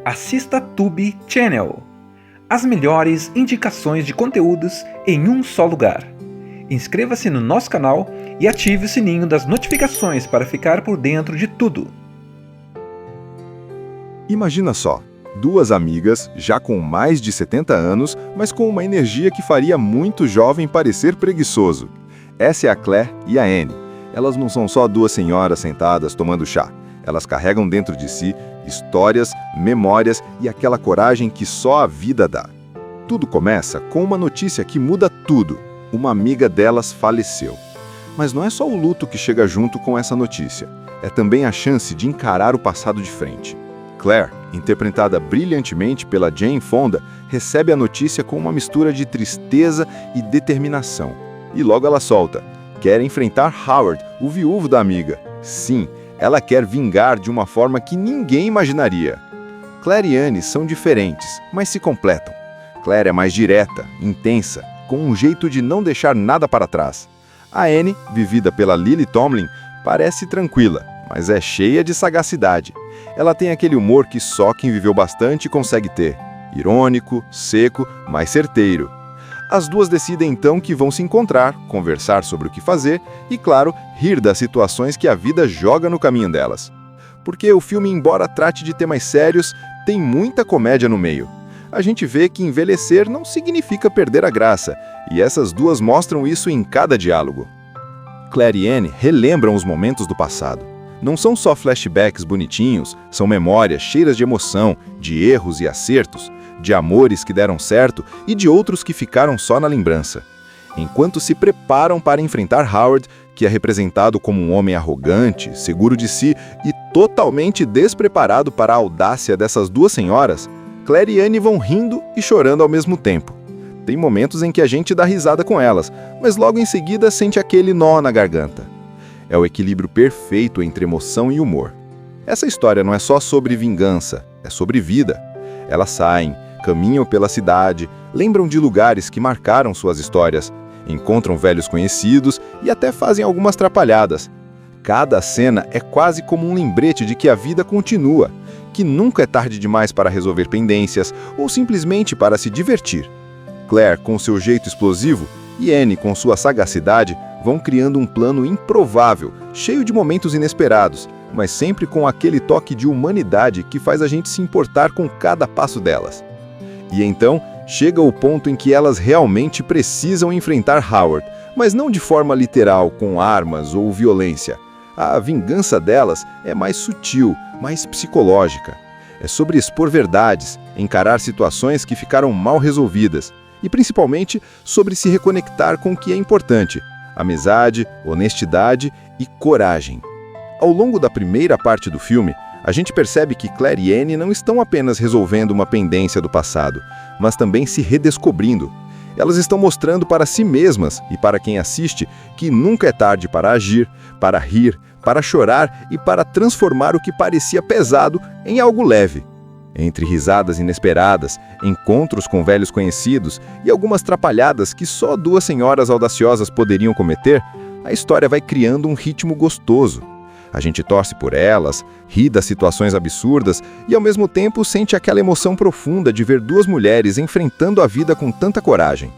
Assista Tube Channel. As melhores indicações de conteúdos em um só lugar. Inscreva-se no nosso canal e ative o sininho das notificações para ficar por dentro de tudo. Imagina só, duas amigas, já com mais de 70 anos, mas com uma energia que faria muito jovem parecer preguiçoso. Essa é a Claire e a Anne. Elas não são só duas senhoras sentadas tomando chá. Elas carregam dentro de si histórias, memórias e aquela coragem que só a vida dá. Tudo começa com uma notícia que muda tudo. Uma amiga delas faleceu. Mas não é só o luto que chega junto com essa notícia. É também a chance de encarar o passado de frente. Claire, interpretada brilhantemente pela Jane Fonda, recebe a notícia com uma mistura de tristeza e determinação. E logo ela solta: quer enfrentar Howard, o viúvo da amiga. Sim, ela quer vingar de uma forma que ninguém imaginaria. Claire e Anne são diferentes, mas se completam. Claire é mais direta, intensa, com um jeito de não deixar nada para trás. A Anne, vivida pela Lily Tomlin, parece tranquila, mas é cheia de sagacidade. Ela tem aquele humor que só quem viveu bastante consegue ter. Irônico, seco, mas certeiro. As duas decidem então que vão se encontrar, conversar sobre o que fazer e, claro, rir das situações que a vida joga no caminho delas. Porque o filme, embora trate de temas sérios, tem muita comédia no meio. A gente vê que envelhecer não significa perder a graça, e essas duas mostram isso em cada diálogo. Claire e Anne relembram os momentos do passado. Não são só flashbacks bonitinhos, são memórias cheias de emoção, de erros e acertos, de amores que deram certo e de outros que ficaram só na lembrança. Enquanto se preparam para enfrentar Howard, que é representado como um homem arrogante, seguro de si e totalmente despreparado para a audácia dessas duas senhoras, Claire e Anne vão rindo e chorando ao mesmo tempo. Tem momentos em que a gente dá risada com elas, mas logo em seguida sente aquele nó na garganta. É o equilíbrio perfeito entre emoção e humor. Essa história não é só sobre vingança, é sobre vida. Elas saem, caminham pela cidade, lembram de lugares que marcaram suas histórias, encontram velhos conhecidos e até fazem algumas trapalhadas. Cada cena é quase como um lembrete de que a vida continua, que nunca é tarde demais para resolver pendências ou simplesmente para se divertir. Claire, com seu jeito explosivo, e Anne, com sua sagacidade, vão criando um plano improvável, cheio de momentos inesperados, mas sempre com aquele toque de humanidade que faz a gente se importar com cada passo delas. E então, chega o ponto em que elas realmente precisam enfrentar Howard, mas não de forma literal, com armas ou violência. A vingança delas é mais sutil, mais psicológica. É sobre expor verdades, encarar situações que ficaram mal resolvidas, e principalmente sobre se reconectar com o que é importante: amizade, honestidade e coragem. Ao longo da primeira parte do filme, a gente percebe que Claire e Anne não estão apenas resolvendo uma pendência do passado, mas também se redescobrindo. Elas estão mostrando para si mesmas e para quem assiste que nunca é tarde para agir, para rir, para chorar e para transformar o que parecia pesado em algo leve. Entre risadas inesperadas, encontros com velhos conhecidos e algumas trapalhadas que só duas senhoras audaciosas poderiam cometer, a história vai criando um ritmo gostoso. A gente torce por elas, ri das situações absurdas e ao mesmo tempo sente aquela emoção profunda de ver duas mulheres enfrentando a vida com tanta coragem.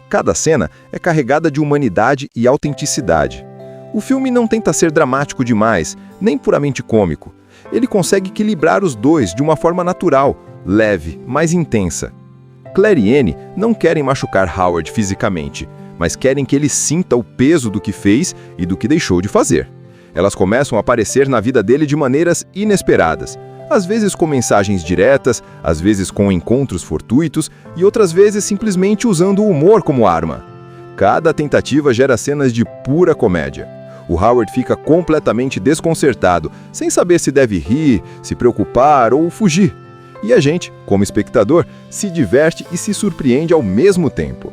Cada cena é carregada de humanidade e autenticidade. O filme não tenta ser dramático demais, nem puramente cômico. Ele consegue equilibrar os dois de uma forma natural, leve, mas intensa. Claire e Anne não querem machucar Howard fisicamente, mas querem que ele sinta o peso do que fez e do que deixou de fazer. Elas começam a aparecer na vida dele de maneiras inesperadas, às vezes com mensagens diretas, às vezes com encontros fortuitos e outras vezes simplesmente usando o humor como arma. Cada tentativa gera cenas de pura comédia. O Howard fica completamente desconcertado, sem saber se deve rir, se preocupar ou fugir. E a gente, como espectador, se diverte e se surpreende ao mesmo tempo.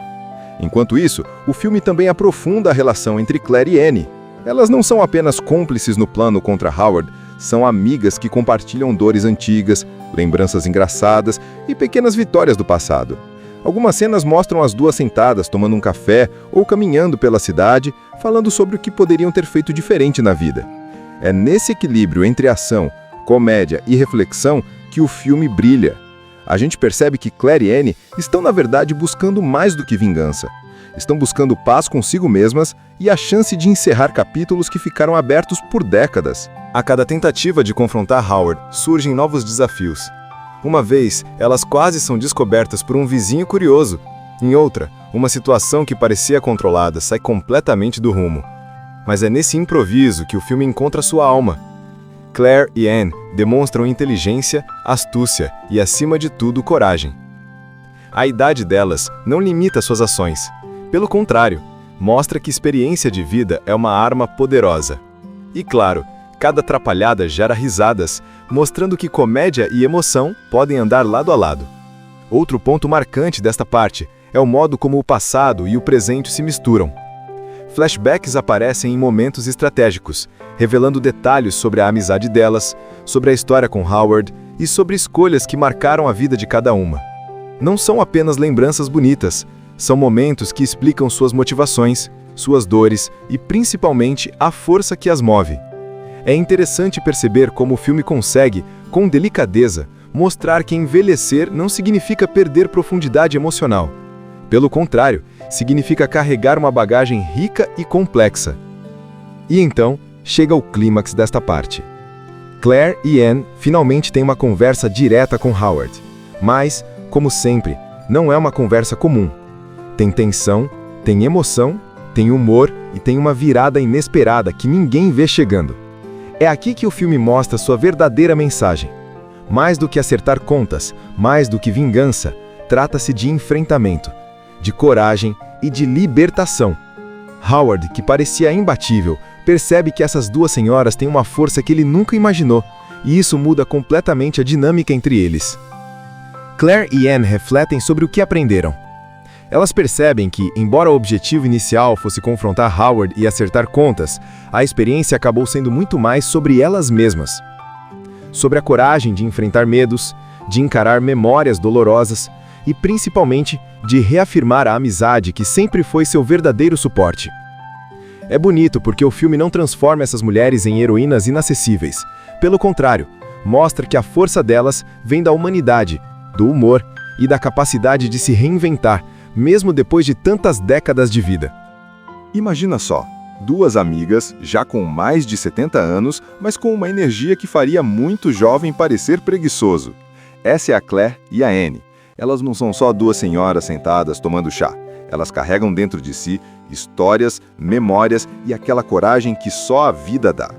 Enquanto isso, o filme também aprofunda a relação entre Claire e Anne. Elas não são apenas cúmplices no plano contra Howard, são amigas que compartilham dores antigas, lembranças engraçadas e pequenas vitórias do passado. Algumas cenas mostram as duas sentadas tomando um café ou caminhando pela cidade, falando sobre o que poderiam ter feito diferente na vida. É nesse equilíbrio entre ação, comédia e reflexão que o filme brilha. A gente percebe que Claire e Anne estão, na verdade, buscando mais do que vingança. Estão buscando paz consigo mesmas e a chance de encerrar capítulos que ficaram abertos por décadas. A cada tentativa de confrontar Howard, surgem novos desafios. Uma vez, elas quase são descobertas por um vizinho curioso. Em outra, uma situação que parecia controlada sai completamente do rumo. Mas é nesse improviso que o filme encontra sua alma. Claire e Anne demonstram inteligência, astúcia e, acima de tudo, coragem. A idade delas não limita suas ações. Pelo contrário, mostra que experiência de vida é uma arma poderosa. E claro, cada atrapalhada gera risadas, mostrando que comédia e emoção podem andar lado a lado. Outro ponto marcante desta parte é o modo como o passado e o presente se misturam. Flashbacks aparecem em momentos estratégicos, revelando detalhes sobre a amizade delas, sobre a história com Howard e sobre escolhas que marcaram a vida de cada uma. Não são apenas lembranças bonitas, são momentos que explicam suas motivações, suas dores e, principalmente, a força que as move. É interessante perceber como o filme consegue, com delicadeza, mostrar que envelhecer não significa perder profundidade emocional. Pelo contrário, significa carregar uma bagagem rica e complexa. E então, chega o clímax desta parte. Claire e Anne finalmente têm uma conversa direta com Howard. Mas, como sempre, não é uma conversa comum. Tem tensão, tem emoção, tem humor e tem uma virada inesperada que ninguém vê chegando. É aqui que o filme mostra sua verdadeira mensagem. Mais do que acertar contas, mais do que vingança, trata-se de enfrentamento, de coragem e de libertação. Howard, que parecia imbatível, percebe que essas duas senhoras têm uma força que ele nunca imaginou, e isso muda completamente a dinâmica entre eles. Claire e Anne refletem sobre o que aprenderam. Elas percebem que, embora o objetivo inicial fosse confrontar Howard e acertar contas, a experiência acabou sendo muito mais sobre elas mesmas. Sobre a coragem de enfrentar medos, de encarar memórias dolorosas e, principalmente, de reafirmar a amizade que sempre foi seu verdadeiro suporte. É bonito porque o filme não transforma essas mulheres em heroínas inacessíveis. Pelo contrário, mostra que a força delas vem da humanidade, do humor e da capacidade de se reinventar, mesmo depois de tantas décadas de vida. Imagina só, duas amigas, já com mais de 70 anos, mas com uma energia que faria muito jovem parecer preguiçoso. Essa é a Claire e a Anne. Elas não são só duas senhoras sentadas tomando chá. Elas carregam dentro de si histórias, memórias e aquela coragem que só a vida dá.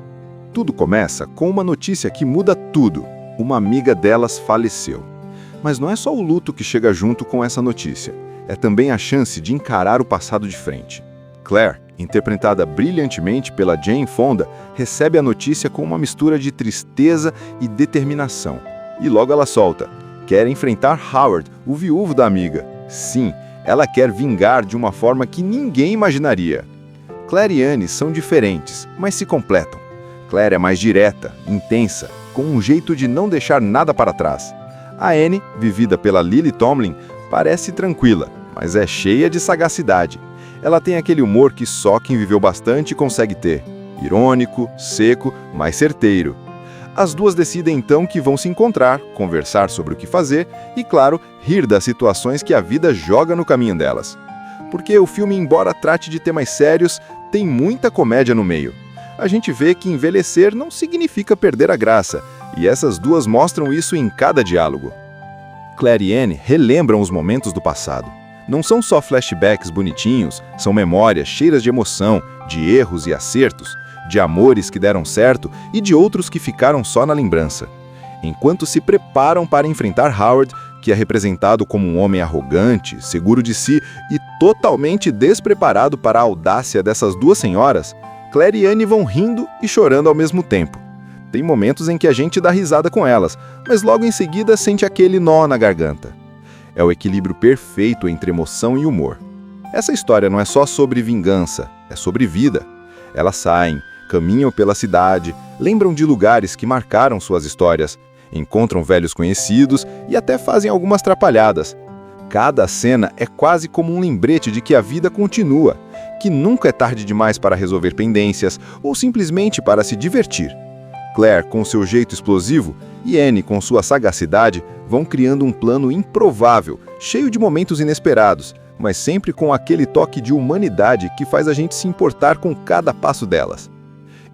Tudo começa com uma notícia que muda tudo. Uma amiga delas faleceu. Mas não é só o luto que chega junto com essa notícia. É também a chance de encarar o passado de frente. Claire, interpretada brilhantemente pela Jane Fonda, recebe a notícia com uma mistura de tristeza e determinação. E logo ela solta: quer enfrentar Howard, o viúvo da amiga. Sim, ela quer vingar de uma forma que ninguém imaginaria. Claire e Anne são diferentes, mas se completam. Claire é mais direta, intensa, com um jeito de não deixar nada para trás. A Anne, vivida pela Lily Tomlin, parece tranquila, mas é cheia de sagacidade. Ela tem aquele humor que só quem viveu bastante consegue ter. Irônico, seco, mas certeiro. As duas decidem então que vão se encontrar, conversar sobre o que fazer e, claro, rir das situações que a vida joga no caminho delas. Porque o filme, embora trate de temas sérios, tem muita comédia no meio. A gente vê que envelhecer não significa perder a graça, e essas duas mostram isso em cada diálogo. Claire e Anne relembram os momentos do passado. Não são só flashbacks bonitinhos, são memórias cheias de emoção, de erros e acertos, de amores que deram certo e de outros que ficaram só na lembrança. Enquanto se preparam para enfrentar Howard, que é representado como um homem arrogante, seguro de si e totalmente despreparado para a audácia dessas duas senhoras, Claire e Anne vão rindo e chorando ao mesmo tempo. Tem momentos em que a gente dá risada com elas, mas logo em seguida sente aquele nó na garganta. É o equilíbrio perfeito entre emoção e humor. Essa história não é só sobre vingança, é sobre vida. Elas saem, caminham pela cidade, lembram de lugares que marcaram suas histórias, encontram velhos conhecidos e até fazem algumas trapalhadas. Cada cena é quase como um lembrete de que a vida continua, que nunca é tarde demais para resolver pendências ou simplesmente para se divertir. Claire, com seu jeito explosivo, e Anne, com sua sagacidade, vão criando um plano improvável, cheio de momentos inesperados, mas sempre com aquele toque de humanidade que faz a gente se importar com cada passo delas.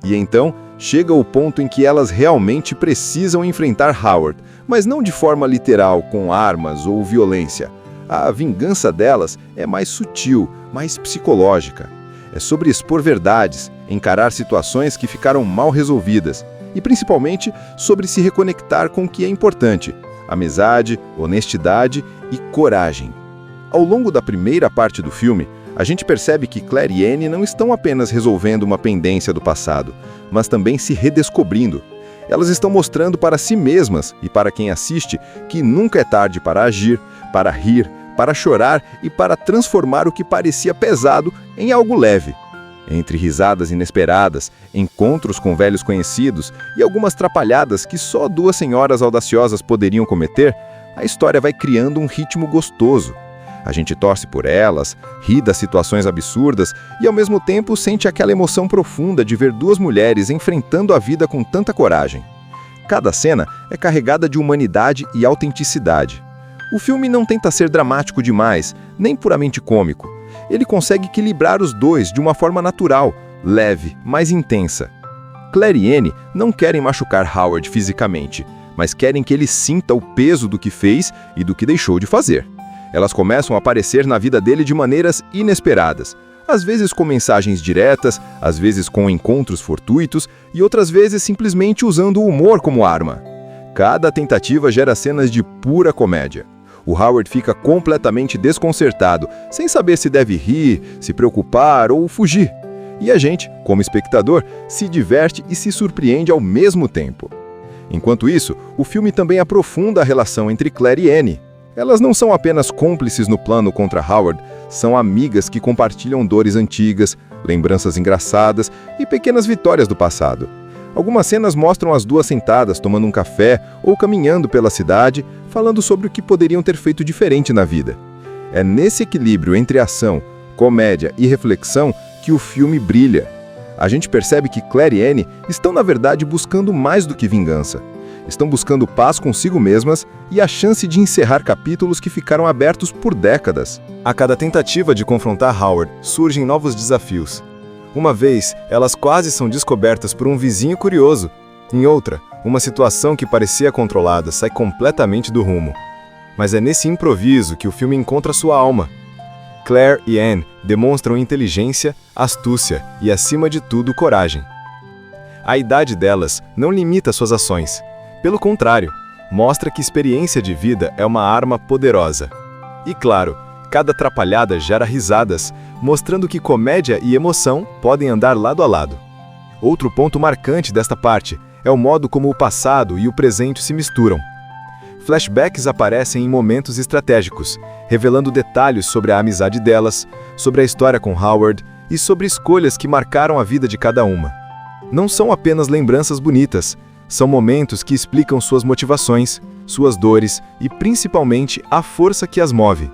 E então, chega o ponto em que elas realmente precisam enfrentar Howard, mas não de forma literal, com armas ou violência. A vingança delas é mais sutil, mais psicológica. É sobre expor verdades, encarar situações que ficaram mal resolvidas e, principalmente, sobre se reconectar com o que é importante: amizade, honestidade e coragem. Ao longo da primeira parte do filme, a gente percebe que Claire e Anne não estão apenas resolvendo uma pendência do passado, mas também se redescobrindo. Elas estão mostrando para si mesmas e para quem assiste que nunca é tarde para agir, para rir, para chorar e para transformar o que parecia pesado em algo leve. Entre risadas inesperadas, encontros com velhos conhecidos e algumas trapalhadas que só duas senhoras audaciosas poderiam cometer, a história vai criando um ritmo gostoso. A gente torce por elas, ri das situações absurdas e, ao mesmo tempo, sente aquela emoção profunda de ver duas mulheres enfrentando a vida com tanta coragem. Cada cena é carregada de humanidade e autenticidade. O filme não tenta ser dramático demais, nem puramente cômico. Ele consegue equilibrar os dois de uma forma natural, leve, mas intensa. Claire e Anne não querem machucar Howard fisicamente, mas querem que ele sinta o peso do que fez e do que deixou de fazer. Elas começam a aparecer na vida dele de maneiras inesperadas, às vezes com mensagens diretas, às vezes com encontros fortuitos e outras vezes simplesmente usando o humor como arma. Cada tentativa gera cenas de pura comédia. O Howard fica completamente desconcertado, sem saber se deve rir, se preocupar ou fugir. E a gente, como espectador, se diverte e se surpreende ao mesmo tempo. Enquanto isso, o filme também aprofunda a relação entre Claire e Anne. Elas não são apenas cúmplices no plano contra Howard, são amigas que compartilham dores antigas, lembranças engraçadas e pequenas vitórias do passado. Algumas cenas mostram as duas sentadas tomando um café ou caminhando pela cidade, falando sobre o que poderiam ter feito diferente na vida. É nesse equilíbrio entre ação, comédia e reflexão que o filme brilha. A gente percebe que Claire e Anne estão, na verdade, buscando mais do que vingança. Estão buscando paz consigo mesmas e a chance de encerrar capítulos que ficaram abertos por décadas. A cada tentativa de confrontar Howard, surgem novos desafios. Uma vez, elas quase são descobertas por um vizinho curioso. Em outra, uma situação que parecia controlada sai completamente do rumo. Mas é nesse improviso que o filme encontra sua alma. Claire e Anne demonstram inteligência, astúcia e, acima de tudo, coragem. A idade delas não limita suas ações. Pelo contrário, mostra que experiência de vida é uma arma poderosa. E claro, cada atrapalhada gera risadas, mostrando que comédia e emoção podem andar lado a lado. Outro ponto marcante desta parte é o modo como o passado e o presente se misturam. Flashbacks aparecem em momentos estratégicos, revelando detalhes sobre a amizade delas, sobre a história com Howard e sobre escolhas que marcaram a vida de cada uma. Não são apenas lembranças bonitas, são momentos que explicam suas motivações, suas dores e, principalmente, a força que as move.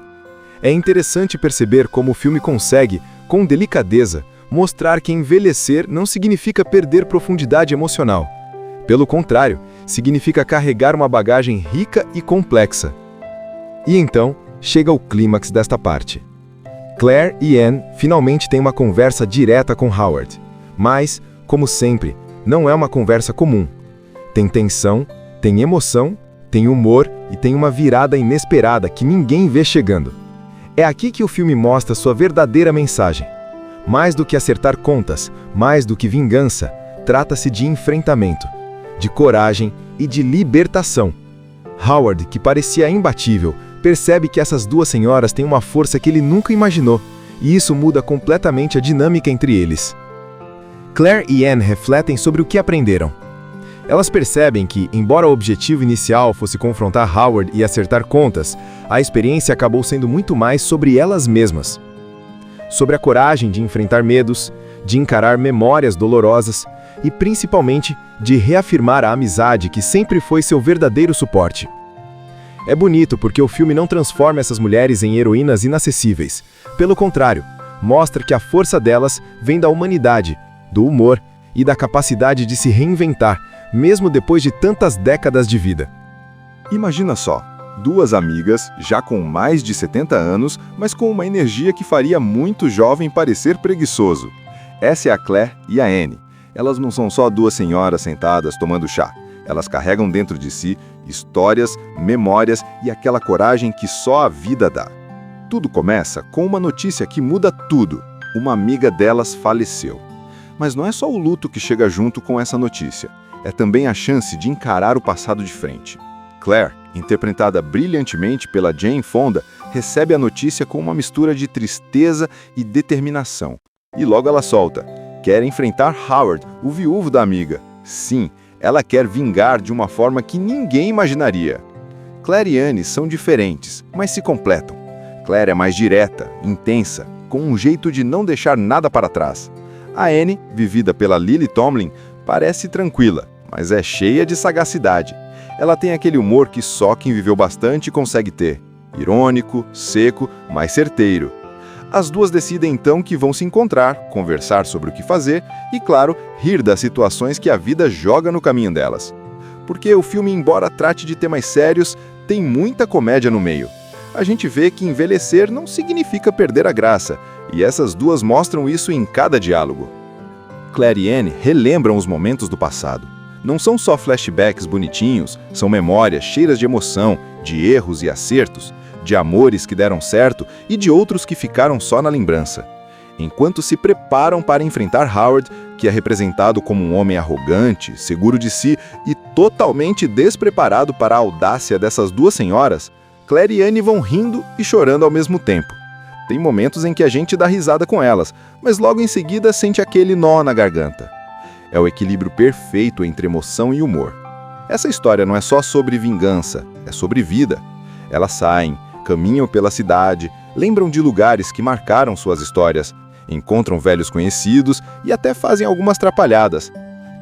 É interessante perceber como o filme consegue, com delicadeza, mostrar que envelhecer não significa perder profundidade emocional. Pelo contrário, significa carregar uma bagagem rica e complexa. E então, chega o clímax desta parte. Claire e Anne finalmente têm uma conversa direta com Howard. Mas, como sempre, não é uma conversa comum. Tem tensão, tem emoção, tem humor e tem uma virada inesperada que ninguém vê chegando. É aqui que o filme mostra sua verdadeira mensagem. Mais do que acertar contas, mais do que vingança, trata-se de enfrentamento, de coragem e de libertação. Howard, que parecia imbatível, percebe que essas duas senhoras têm uma força que ele nunca imaginou, e isso muda completamente a dinâmica entre eles. Claire e Anne refletem sobre o que aprenderam. Elas percebem que, embora o objetivo inicial fosse confrontar Howard e acertar contas, a experiência acabou sendo muito mais sobre elas mesmas. Sobre a coragem de enfrentar medos, de encarar memórias dolorosas e, principalmente, de reafirmar a amizade que sempre foi seu verdadeiro suporte. É bonito porque o filme não transforma essas mulheres em heroínas inacessíveis. Pelo contrário, mostra que a força delas vem da humanidade, do humor e da capacidade de se reinventar, mesmo depois de tantas décadas de vida. Imagina só, duas amigas, já com mais de 70 anos, mas com uma energia que faria muito jovem parecer preguiçoso. Essa é a Claire e a Annie. Elas não são só duas senhoras sentadas tomando chá. Elas carregam dentro de si histórias, memórias e aquela coragem que só a vida dá. Tudo começa com uma notícia que muda tudo. Uma amiga delas faleceu. Mas não é só o luto que chega junto com essa notícia. É também a chance de encarar o passado de frente. Claire, interpretada brilhantemente pela Jane Fonda, recebe a notícia com uma mistura de tristeza e determinação. E logo ela solta: quer enfrentar Howard, o viúvo da amiga. Sim, ela quer vingar de uma forma que ninguém imaginaria. Claire e Annie são diferentes, mas se completam. Claire é mais direta, intensa, com um jeito de não deixar nada para trás. A Annie, vivida pela Lily Tomlin, parece tranquila, mas é cheia de sagacidade. Ela tem aquele humor que só quem viveu bastante consegue ter. Irônico, seco, mas certeiro. As duas decidem então que vão se encontrar, conversar sobre o que fazer e, claro, rir das situações que a vida joga no caminho delas. Porque o filme, embora trate de temas sérios, tem muita comédia no meio. A gente vê que envelhecer não significa perder a graça, e essas duas mostram isso em cada diálogo. Claire e Annie relembram os momentos do passado. Não são só flashbacks bonitinhos, são memórias cheias de emoção, de erros e acertos, de amores que deram certo e de outros que ficaram só na lembrança. Enquanto se preparam para enfrentar Howard, que é representado como um homem arrogante, seguro de si e totalmente despreparado para a audácia dessas duas senhoras, Claire e Annie vão rindo e chorando ao mesmo tempo. Tem momentos em que a gente dá risada com elas, mas logo em seguida sente aquele nó na garganta. É o equilíbrio perfeito entre emoção e humor. Essa história não é só sobre vingança, é sobre vida. Elas saem, caminham pela cidade, lembram de lugares que marcaram suas histórias, encontram velhos conhecidos e até fazem algumas trapalhadas.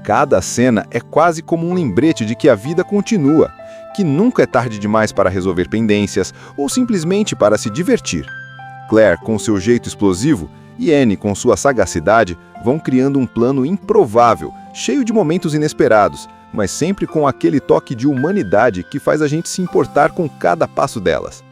Cada cena é quase como um lembrete de que a vida continua, que nunca é tarde demais para resolver pendências ou simplesmente para se divertir. Claire, com seu jeito explosivo, e Annie, com sua sagacidade, vão criando um plano improvável, cheio de momentos inesperados, mas sempre com aquele toque de humanidade que faz a gente se importar com cada passo delas.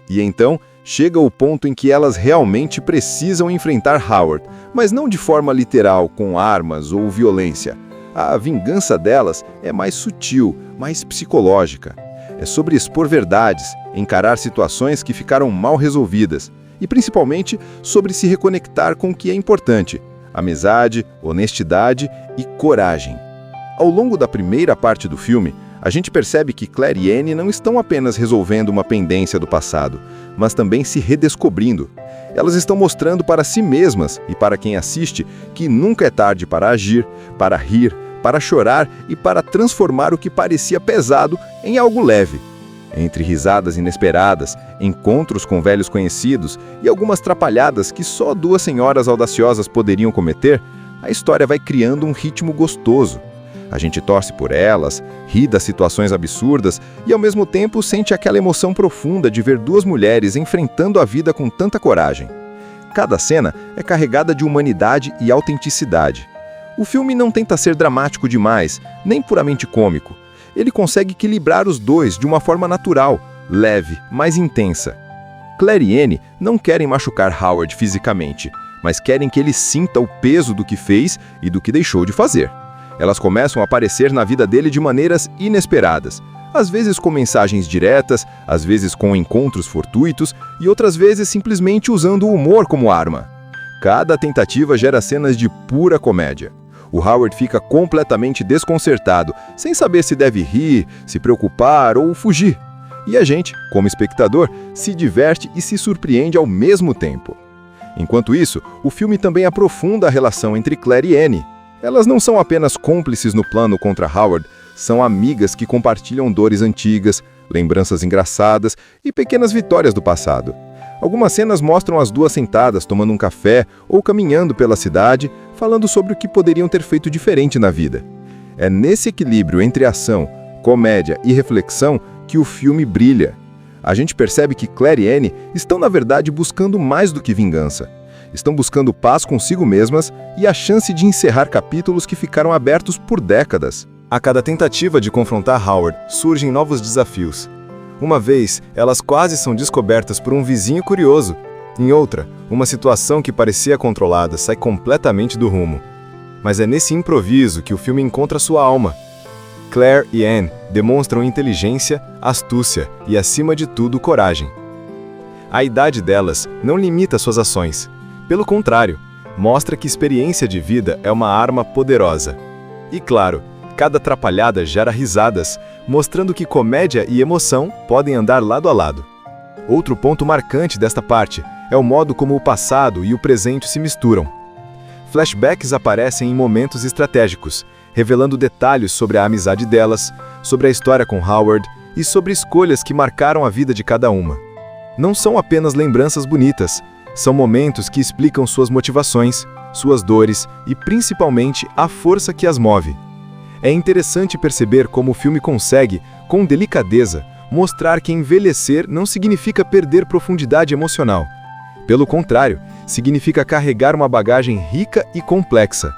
E então, chega o ponto em que elas realmente precisam enfrentar Howard, mas não de forma literal, com armas ou violência. A vingança delas é mais sutil, mais psicológica. É sobre expor verdades, encarar situações que ficaram mal resolvidas, e principalmente sobre se reconectar com o que é importante: amizade, honestidade e coragem. Ao longo da primeira parte do filme, a gente percebe que Claire e Annie não estão apenas resolvendo uma pendência do passado, mas também se redescobrindo. Elas estão mostrando para si mesmas e para quem assiste que nunca é tarde para agir, para rir, para chorar e para transformar o que parecia pesado em algo leve. Entre risadas inesperadas, encontros com velhos conhecidos e algumas trapalhadas que só duas senhoras audaciosas poderiam cometer, a história vai criando um ritmo gostoso. A gente torce por elas, ri das situações absurdas e, ao mesmo tempo, sente aquela emoção profunda de ver duas mulheres enfrentando a vida com tanta coragem. Cada cena é carregada de humanidade e autenticidade. O filme não tenta ser dramático demais, nem puramente cômico. Ele consegue equilibrar os dois de uma forma natural, leve, mas intensa. Claire e Annie não querem machucar Howard fisicamente, mas querem que ele sinta o peso do que fez e do que deixou de fazer. Elas começam a aparecer na vida dele de maneiras inesperadas, às vezes com mensagens diretas, às vezes com encontros fortuitos e outras vezes simplesmente usando o humor como arma. Cada tentativa gera cenas de pura comédia. O Howard fica completamente desconcertado, sem saber se deve rir, se preocupar ou fugir. E a gente, como espectador, se diverte e se surpreende ao mesmo tempo. Enquanto isso, o filme também aprofunda a relação entre Claire e Annie. Elas não são apenas cúmplices no plano contra Howard, são amigas que compartilham dores antigas, lembranças engraçadas e pequenas vitórias do passado. Algumas cenas mostram as duas sentadas tomando um café ou caminhando pela cidade, falando sobre o que poderiam ter feito diferente na vida. É nesse equilíbrio entre ação, comédia e reflexão que o filme brilha. A gente percebe que Claire e Annie estão, na verdade, buscando mais do que vingança. Estão buscando paz consigo mesmas e a chance de encerrar capítulos que ficaram abertos por décadas. A cada tentativa de confrontar Howard, surgem novos desafios. Uma vez, elas quase são descobertas por um vizinho curioso. Em outra, uma situação que parecia controlada sai completamente do rumo. Mas é nesse improviso que o filme encontra sua alma. Claire e Anne demonstram inteligência, astúcia e, acima de tudo, coragem. A idade delas não limita suas ações. Pelo contrário, mostra que experiência de vida é uma arma poderosa. E claro, cada atrapalhada gera risadas, mostrando que comédia e emoção podem andar lado a lado. Outro ponto marcante desta parte é o modo como o passado e o presente se misturam. Flashbacks aparecem em momentos estratégicos, revelando detalhes sobre a amizade delas, sobre a história com Howard e sobre escolhas que marcaram a vida de cada uma. Não são apenas lembranças bonitas, são momentos que explicam suas motivações, suas dores e principalmente a força que as move. É interessante perceber como o filme consegue, com delicadeza, mostrar que envelhecer não significa perder profundidade emocional. Pelo contrário, significa carregar uma bagagem rica e complexa.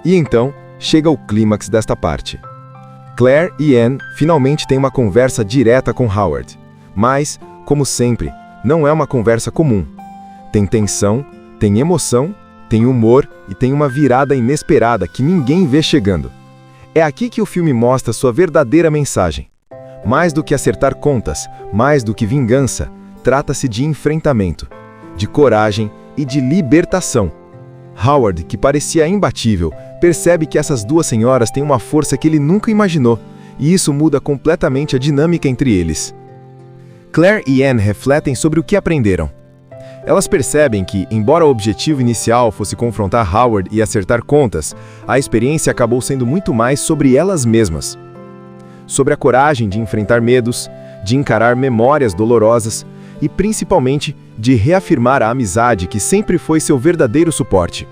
E então, chega o clímax desta parte. Claire e Anne finalmente têm uma conversa direta com Howard. Mas, como sempre, não é uma conversa comum. Tem tensão, tem emoção, tem humor e tem uma virada inesperada que ninguém vê chegando. É aqui que o filme mostra sua verdadeira mensagem. Mais do que acertar contas, mais do que vingança, trata-se de enfrentamento, de coragem e de libertação. Howard, que parecia imbatível, percebe que essas duas senhoras têm uma força que ele nunca imaginou, e isso muda completamente a dinâmica entre eles. Claire e Anne refletem sobre o que aprenderam. Elas percebem que, embora o objetivo inicial fosse confrontar Howard e acertar contas, a experiência acabou sendo muito mais sobre elas mesmas. Sobre a coragem de enfrentar medos, de encarar memórias dolorosas e, principalmente, de reafirmar a amizade que sempre foi seu verdadeiro suporte.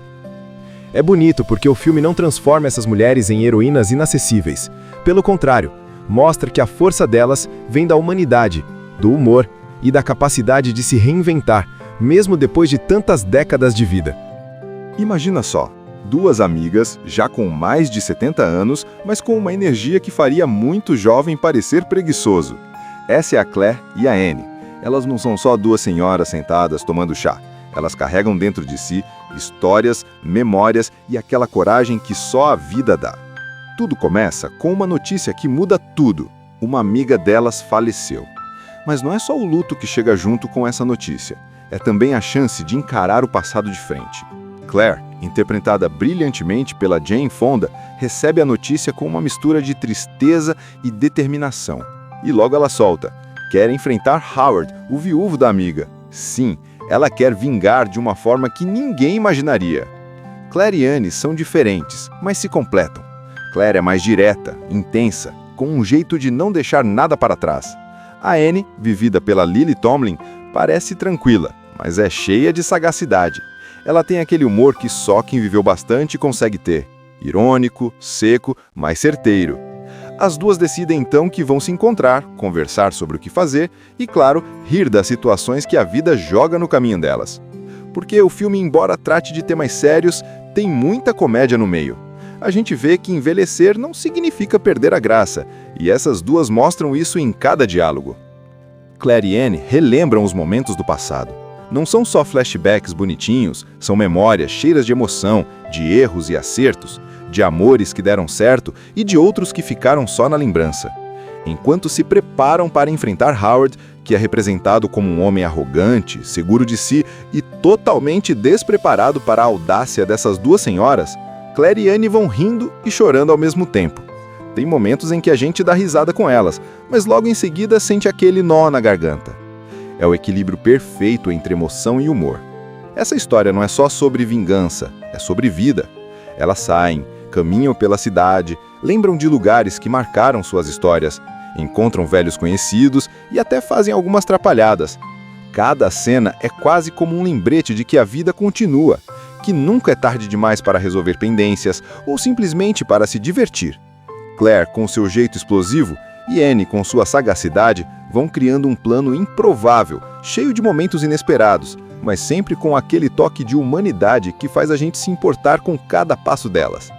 É bonito porque o filme não transforma essas mulheres em heroínas inacessíveis. Pelo contrário, mostra que a força delas vem da humanidade, do humor e da capacidade de se reinventar, mesmo depois de tantas décadas de vida. Imagina só, duas amigas, já com mais de 70 anos, mas com uma energia que faria muito jovem parecer preguiçoso. Essa é a Claire e a Anne. Elas não são só duas senhoras sentadas tomando chá. Elas carregam dentro de si histórias, memórias e aquela coragem que só a vida dá. Tudo começa com uma notícia que muda tudo. Uma amiga delas faleceu. Mas não é só o luto que chega junto com essa notícia. É também a chance de encarar o passado de frente. Claire, interpretada brilhantemente pela Jane Fonda, recebe a notícia com uma mistura de tristeza e determinação. E logo ela solta: quer enfrentar Howard, o viúvo da amiga. Sim, ela quer vingar de uma forma que ninguém imaginaria. Claire e Anne são diferentes, mas se completam. Claire é mais direta, intensa, com um jeito de não deixar nada para trás. A Anne, vivida pela Lily Tomlin, parece tranquila, mas é cheia de sagacidade. Ela tem aquele humor que só quem viveu bastante consegue ter. Irônico, seco, mas certeiro. As duas decidem então que vão se encontrar, conversar sobre o que fazer e, claro, rir das situações que a vida joga no caminho delas. Porque o filme, embora trate de temas sérios, tem muita comédia no meio. A gente vê que envelhecer não significa perder a graça, e essas duas mostram isso em cada diálogo. Claire e Anne relembram os momentos do passado. Não são só flashbacks bonitinhos, são memórias cheias de emoção, de erros e acertos, de amores que deram certo e de outros que ficaram só na lembrança. Enquanto se preparam para enfrentar Howard, que é representado como um homem arrogante, seguro de si e totalmente despreparado para a audácia dessas duas senhoras, Claire e Anne vão rindo e chorando ao mesmo tempo. Tem momentos em que a gente dá risada com elas, mas logo em seguida sente aquele nó na garganta. É o equilíbrio perfeito entre emoção e humor. Essa história não é só sobre vingança, é sobre vida. Elas saem, caminham pela cidade, lembram de lugares que marcaram suas histórias, encontram velhos conhecidos e até fazem algumas trapalhadas. Cada cena é quase como um lembrete de que a vida continua, que nunca é tarde demais para resolver pendências ou simplesmente para se divertir. Claire, com seu jeito explosivo, e Anne, com sua sagacidade, vão criando um plano improvável, cheio de momentos inesperados, mas sempre com aquele toque de humanidade que faz a gente se importar com cada passo delas.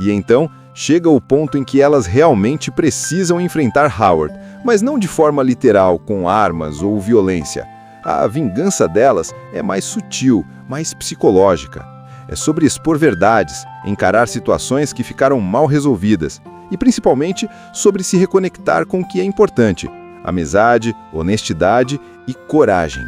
E então, Chega o ponto em que elas realmente precisam enfrentar Howard, mas não de forma literal, com armas ou violência. A vingança delas é mais sutil, mais psicológica. É sobre expor verdades, encarar situações que ficaram mal resolvidas e, principalmente, sobre se reconectar com o que é importante: amizade, honestidade e coragem.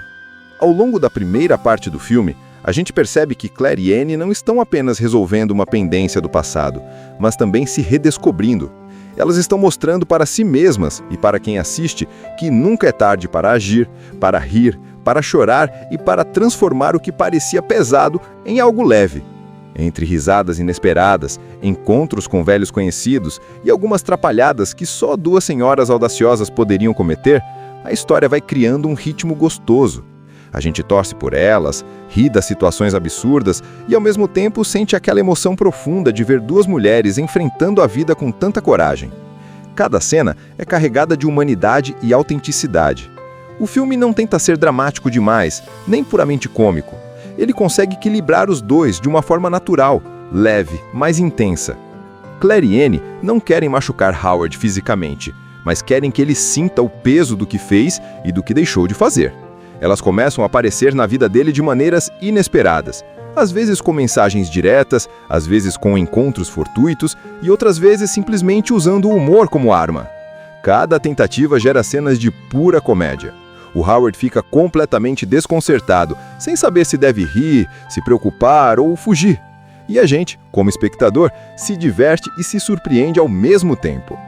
Ao longo da primeira parte do filme, a gente percebe que Claire e Anne não estão apenas resolvendo uma pendência do passado, mas também se redescobrindo. Elas estão mostrando para si mesmas e para quem assiste que nunca é tarde para agir, para rir, para chorar e para transformar o que parecia pesado em algo leve. Entre risadas inesperadas, encontros com velhos conhecidos e algumas trapalhadas que só duas senhoras audaciosas poderiam cometer, a história vai criando um ritmo gostoso. A gente torce por elas, ri das situações absurdas e, ao mesmo tempo, sente aquela emoção profunda de ver duas mulheres enfrentando a vida com tanta coragem. Cada cena é carregada de humanidade e autenticidade. O filme não tenta ser dramático demais, nem puramente cômico. Ele consegue equilibrar os dois de uma forma natural, leve, mas intensa. Claire e Anne não querem machucar Howard fisicamente, mas querem que ele sinta o peso do que fez e do que deixou de fazer. Elas começam a aparecer na vida dele de maneiras inesperadas, às vezes com mensagens diretas, às vezes com encontros fortuitos e outras vezes simplesmente usando o humor como arma. Cada tentativa gera cenas de pura comédia. O Howard fica completamente desconcertado, sem saber se deve rir, se preocupar ou fugir. E a gente, como espectador, se diverte e se surpreende ao mesmo tempo.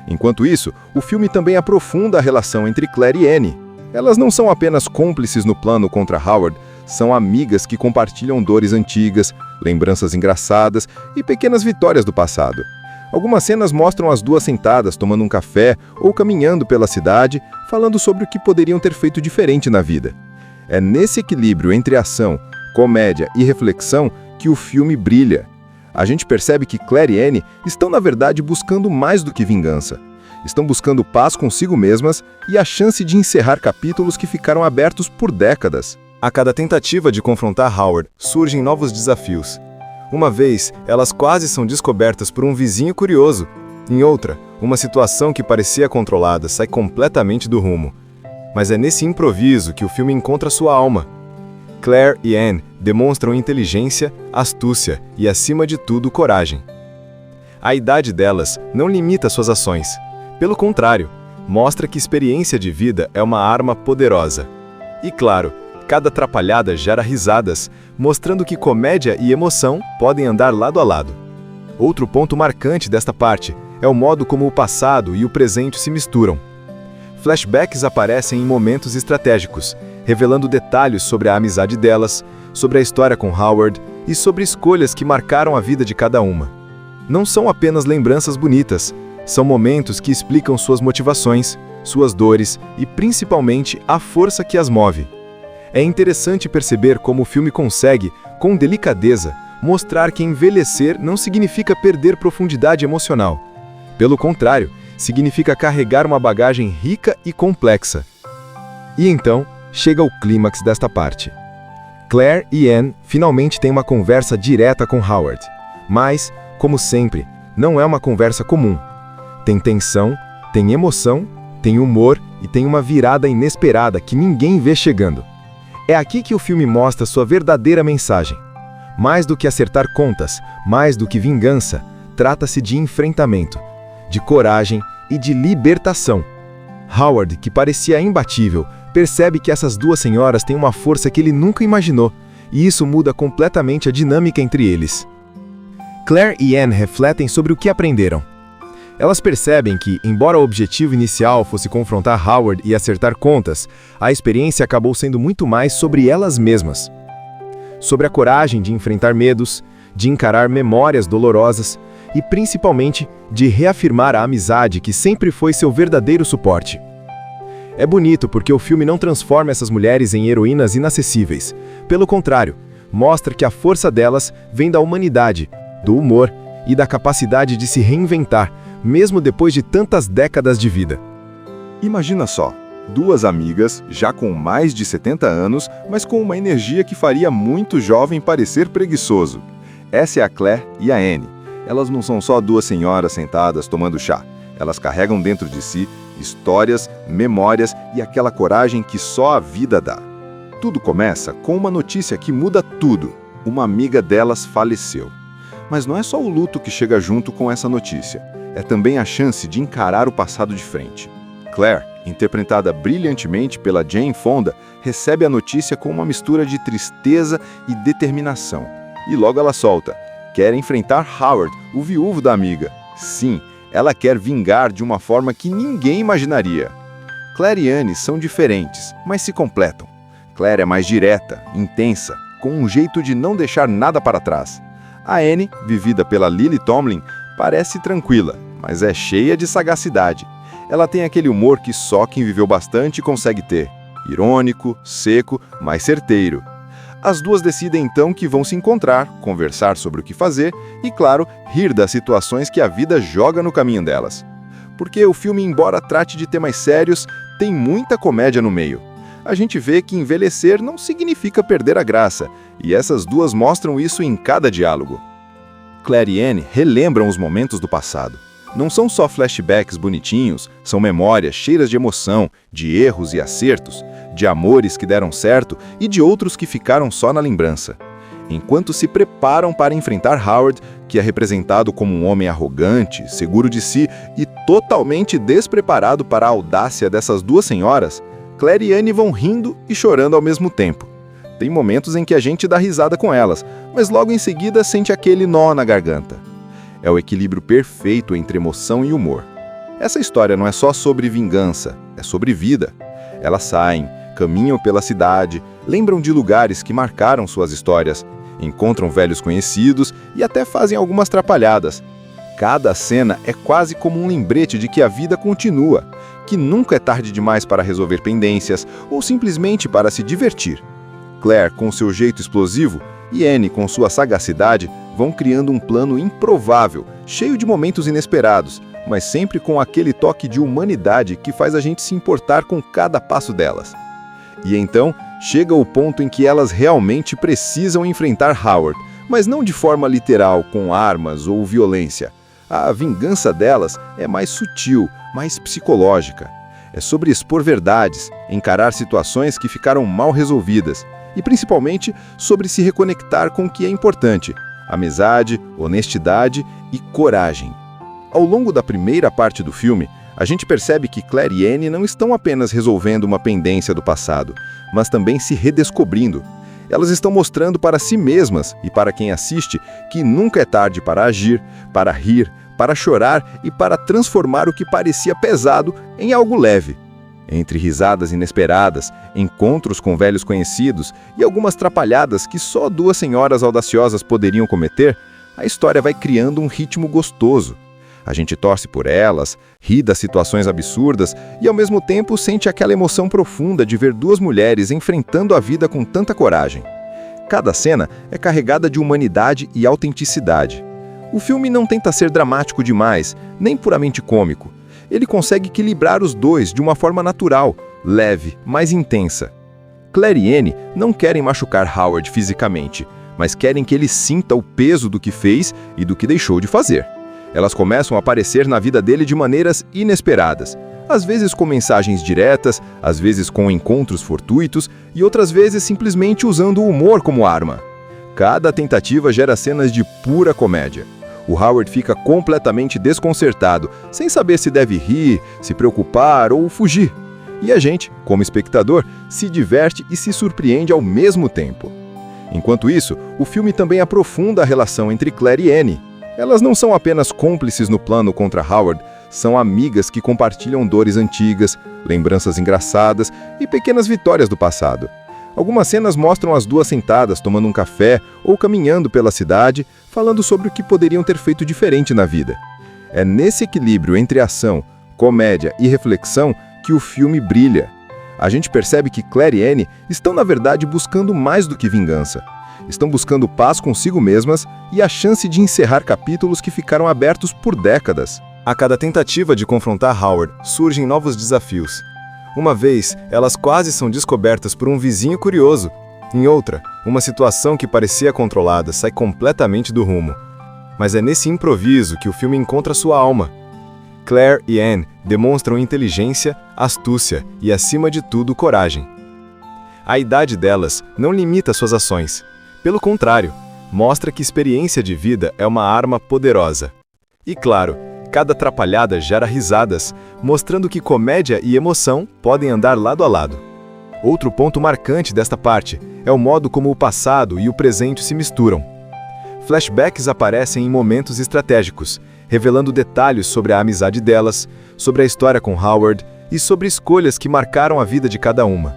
Enquanto isso, o filme também aprofunda a relação entre Claire e Anne. Elas não são apenas cúmplices no plano contra Howard, são amigas que compartilham dores antigas, lembranças engraçadas e pequenas vitórias do passado. Algumas cenas mostram as duas sentadas tomando um café ou caminhando pela cidade, falando sobre o que poderiam ter feito diferente na vida. É nesse equilíbrio entre ação, comédia e reflexão que o filme brilha. A gente percebe que Claire e Anne estão, na verdade, buscando mais do que vingança. Estão buscando paz consigo mesmas e a chance de encerrar capítulos que ficaram abertos por décadas. A cada tentativa de confrontar Howard, surgem novos desafios. Uma vez, elas quase são descobertas por um vizinho curioso. Em outra, uma situação que parecia controlada sai completamente do rumo. Mas é nesse improviso que o filme encontra sua alma. Claire e Anne demonstram inteligência, astúcia e, acima de tudo, coragem. A idade delas não limita suas ações. Pelo contrário, mostra que experiência de vida é uma arma poderosa. E claro, cada atrapalhada gera risadas, mostrando que comédia e emoção podem andar lado a lado. Outro ponto marcante desta parte é o modo como o passado e o presente se misturam. Flashbacks aparecem em momentos estratégicos, revelando detalhes sobre a amizade delas, sobre a história com Howard e sobre escolhas que marcaram a vida de cada uma. Não são apenas lembranças bonitas, são momentos que explicam suas motivações, suas dores e, principalmente, a força que as move. É interessante perceber como o filme consegue, com delicadeza, mostrar que envelhecer não significa perder profundidade emocional. Pelo contrário, significa carregar uma bagagem rica e complexa. E então, chega o clímax desta parte. Claire e Anne finalmente têm uma conversa direta com Howard. Mas, como sempre, não é uma conversa comum. Tem tensão, tem emoção, tem humor e tem uma virada inesperada que ninguém vê chegando. É aqui que o filme mostra sua verdadeira mensagem. Mais do que acertar contas, mais do que vingança, trata-se de enfrentamento, de coragem e de libertação. Howard, que parecia imbatível, percebe que essas duas senhoras têm uma força que ele nunca imaginou, e isso muda completamente a dinâmica entre eles. Claire e Anne refletem sobre o que aprenderam. Elas percebem que, embora o objetivo inicial fosse confrontar Howard e acertar contas, a experiência acabou sendo muito mais sobre elas mesmas. Sobre a coragem de enfrentar medos, de encarar memórias dolorosas e, principalmente, de reafirmar a amizade que sempre foi seu verdadeiro suporte. É bonito porque o filme não transforma essas mulheres em heroínas inacessíveis. Pelo contrário, mostra que a força delas vem da humanidade, do humor e da capacidade de se reinventar, mesmo depois de tantas décadas de vida. Imagina só, duas amigas, já com mais de 70 anos, mas com uma energia que faria muito jovem parecer preguiçoso. Essa é a Claire e a Anne. Elas não são só duas senhoras sentadas tomando chá. Elas carregam dentro de si histórias, memórias e aquela coragem que só a vida dá. Tudo começa com uma notícia que muda tudo. Uma amiga delas faleceu. Mas não é só o luto que chega junto com essa notícia. É também a chance de encarar o passado de frente. Claire, interpretada brilhantemente pela Jane Fonda, recebe a notícia com uma mistura de tristeza e determinação. E logo ela solta: quer enfrentar Howard, o viúvo da amiga. Sim, ela quer vingar de uma forma que ninguém imaginaria. Claire e Anne são diferentes, mas se completam. Claire é mais direta, intensa, com um jeito de não deixar nada para trás. A Anne, vivida pela Lily Tomlin, parece tranquila, mas é cheia de sagacidade. Ela tem aquele humor que só quem viveu bastante consegue ter. Irônico, seco, mas certeiro. As duas decidem então que vão se encontrar, conversar sobre o que fazer e, claro, rir das situações que a vida joga no caminho delas. Porque o filme, embora trate de temas sérios, tem muita comédia no meio. A gente vê que envelhecer não significa perder a graça, e essas duas mostram isso em cada diálogo. Claire e Anne relembram os momentos do passado. Não são só flashbacks bonitinhos, são memórias cheias de emoção, de erros e acertos, de amores que deram certo e de outros que ficaram só na lembrança. Enquanto se preparam para enfrentar Howard, que é representado como um homem arrogante, seguro de si e totalmente despreparado para a audácia dessas duas senhoras, Claire e Anne vão rindo e chorando ao mesmo tempo. Tem momentos em que a gente dá risada com elas, mas logo em seguida sente aquele nó na garganta. É o equilíbrio perfeito entre emoção e humor. Essa história não é só sobre vingança, é sobre vida. Elas saem, caminham pela cidade, lembram de lugares que marcaram suas histórias, encontram velhos conhecidos e até fazem algumas trapalhadas. Cada cena é quase como um lembrete de que a vida continua, que nunca é tarde demais para resolver pendências ou simplesmente para se divertir. Claire, com seu jeito explosivo, e Anne, com sua sagacidade, vão criando um plano improvável, cheio de momentos inesperados, mas sempre com aquele toque de humanidade que faz a gente se importar com cada passo delas. E então, chega o ponto em que elas realmente precisam enfrentar Howard, mas não de forma literal, com armas ou violência. A vingança delas é mais sutil, mais psicológica. É sobre expor verdades, encarar situações que ficaram mal resolvidas, e principalmente sobre se reconectar com o que é importante: amizade, honestidade e coragem. Ao longo da primeira parte do filme, a gente percebe que Claire e Anne não estão apenas resolvendo uma pendência do passado, mas também se redescobrindo. Elas estão mostrando para si mesmas e para quem assiste que nunca é tarde para agir, para rir, para chorar e para transformar o que parecia pesado em algo leve. Entre risadas inesperadas, encontros com velhos conhecidos e algumas trapalhadas que só duas senhoras audaciosas poderiam cometer, a história vai criando um ritmo gostoso. A gente torce por elas, ri das situações absurdas e ao mesmo tempo sente aquela emoção profunda de ver duas mulheres enfrentando a vida com tanta coragem. Cada cena é carregada de humanidade e autenticidade. O filme não tenta ser dramático demais, nem puramente cômico. Ele consegue equilibrar os dois de uma forma natural, leve, mas intensa. Claire e Anne não querem machucar Howard fisicamente, mas querem que ele sinta o peso do que fez e do que deixou de fazer. Elas começam a aparecer na vida dele de maneiras inesperadas, às vezes com mensagens diretas, às vezes com encontros fortuitos e outras vezes simplesmente usando o humor como arma. Cada tentativa gera cenas de pura comédia. O Howard fica completamente desconcertado, sem saber se deve rir, se preocupar ou fugir. E a gente, como espectador, se diverte e se surpreende ao mesmo tempo. Enquanto isso, o filme também aprofunda a relação entre Claire e Anne. Elas não são apenas cúmplices no plano contra Howard, são amigas que compartilham dores antigas, lembranças engraçadas e pequenas vitórias do passado. Algumas cenas mostram as duas sentadas tomando um café ou caminhando pela cidade, falando sobre o que poderiam ter feito diferente na vida. É nesse equilíbrio entre ação, comédia e reflexão que o filme brilha. A gente percebe que Claire e Anne estão, na verdade, buscando mais do que vingança. Estão buscando paz consigo mesmas e a chance de encerrar capítulos que ficaram abertos por décadas. A cada tentativa de confrontar Howard, surgem novos desafios. Uma vez, elas quase são descobertas por um vizinho curioso. Em outra, uma situação que parecia controlada sai completamente do rumo. Mas é nesse improviso que o filme encontra sua alma. Claire e Anne demonstram inteligência, astúcia e, acima de tudo, coragem. A idade delas não limita suas ações. Pelo contrário, mostra que experiência de vida é uma arma poderosa. E claro, cada atrapalhada gera risadas, mostrando que comédia e emoção podem andar lado a lado. Outro ponto marcante desta parte é o modo como o passado e o presente se misturam. Flashbacks aparecem em momentos estratégicos, revelando detalhes sobre a amizade delas, sobre a história com Howard e sobre escolhas que marcaram a vida de cada uma.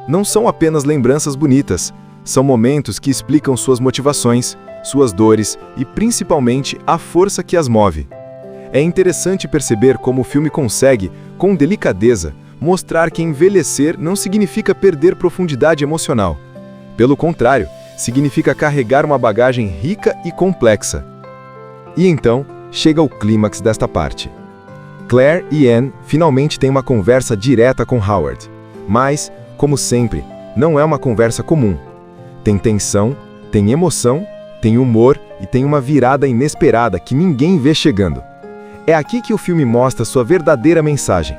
Não são apenas lembranças bonitas, são momentos que explicam suas motivações, suas dores e, principalmente, a força que as move. É interessante perceber como o filme consegue, com delicadeza, mostrar que envelhecer não significa perder profundidade emocional. Pelo contrário, significa carregar uma bagagem rica e complexa. E então, chega o clímax desta parte. Claire e Anne finalmente têm uma conversa direta com Howard. Mas, como sempre, não é uma conversa comum. Tem tensão, tem emoção, tem humor e tem uma virada inesperada que ninguém vê chegando. É aqui que o filme mostra sua verdadeira mensagem.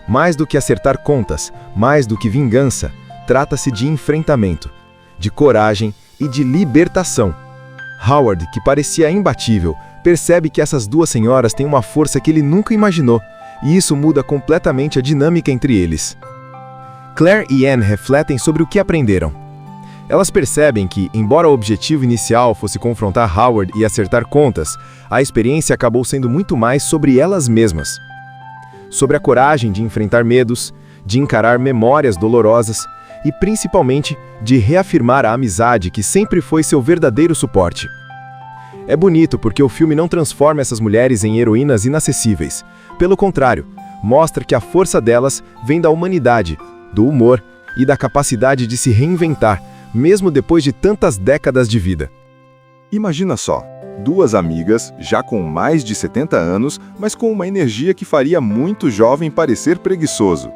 Mais do que acertar contas, mais do que vingança, trata-se de enfrentamento, de coragem e de libertação. Howard, que parecia imbatível, percebe que essas duas senhoras têm uma força que ele nunca imaginou, e isso muda completamente a dinâmica entre eles. Claire e Anne refletem sobre o que aprenderam. Elas percebem que, embora o objetivo inicial fosse confrontar Howard e acertar contas, a experiência acabou sendo muito mais sobre elas mesmas. Sobre a coragem de enfrentar medos, de encarar memórias dolorosas e, principalmente, de reafirmar a amizade que sempre foi seu verdadeiro suporte. É bonito porque o filme não transforma essas mulheres em heroínas inacessíveis. Pelo contrário, mostra que a força delas vem da humanidade, do humor e da capacidade de se reinventar, mesmo depois de tantas décadas de vida. Imagina só, duas amigas, já com mais de 70 anos, mas com uma energia que faria muito jovem parecer preguiçoso.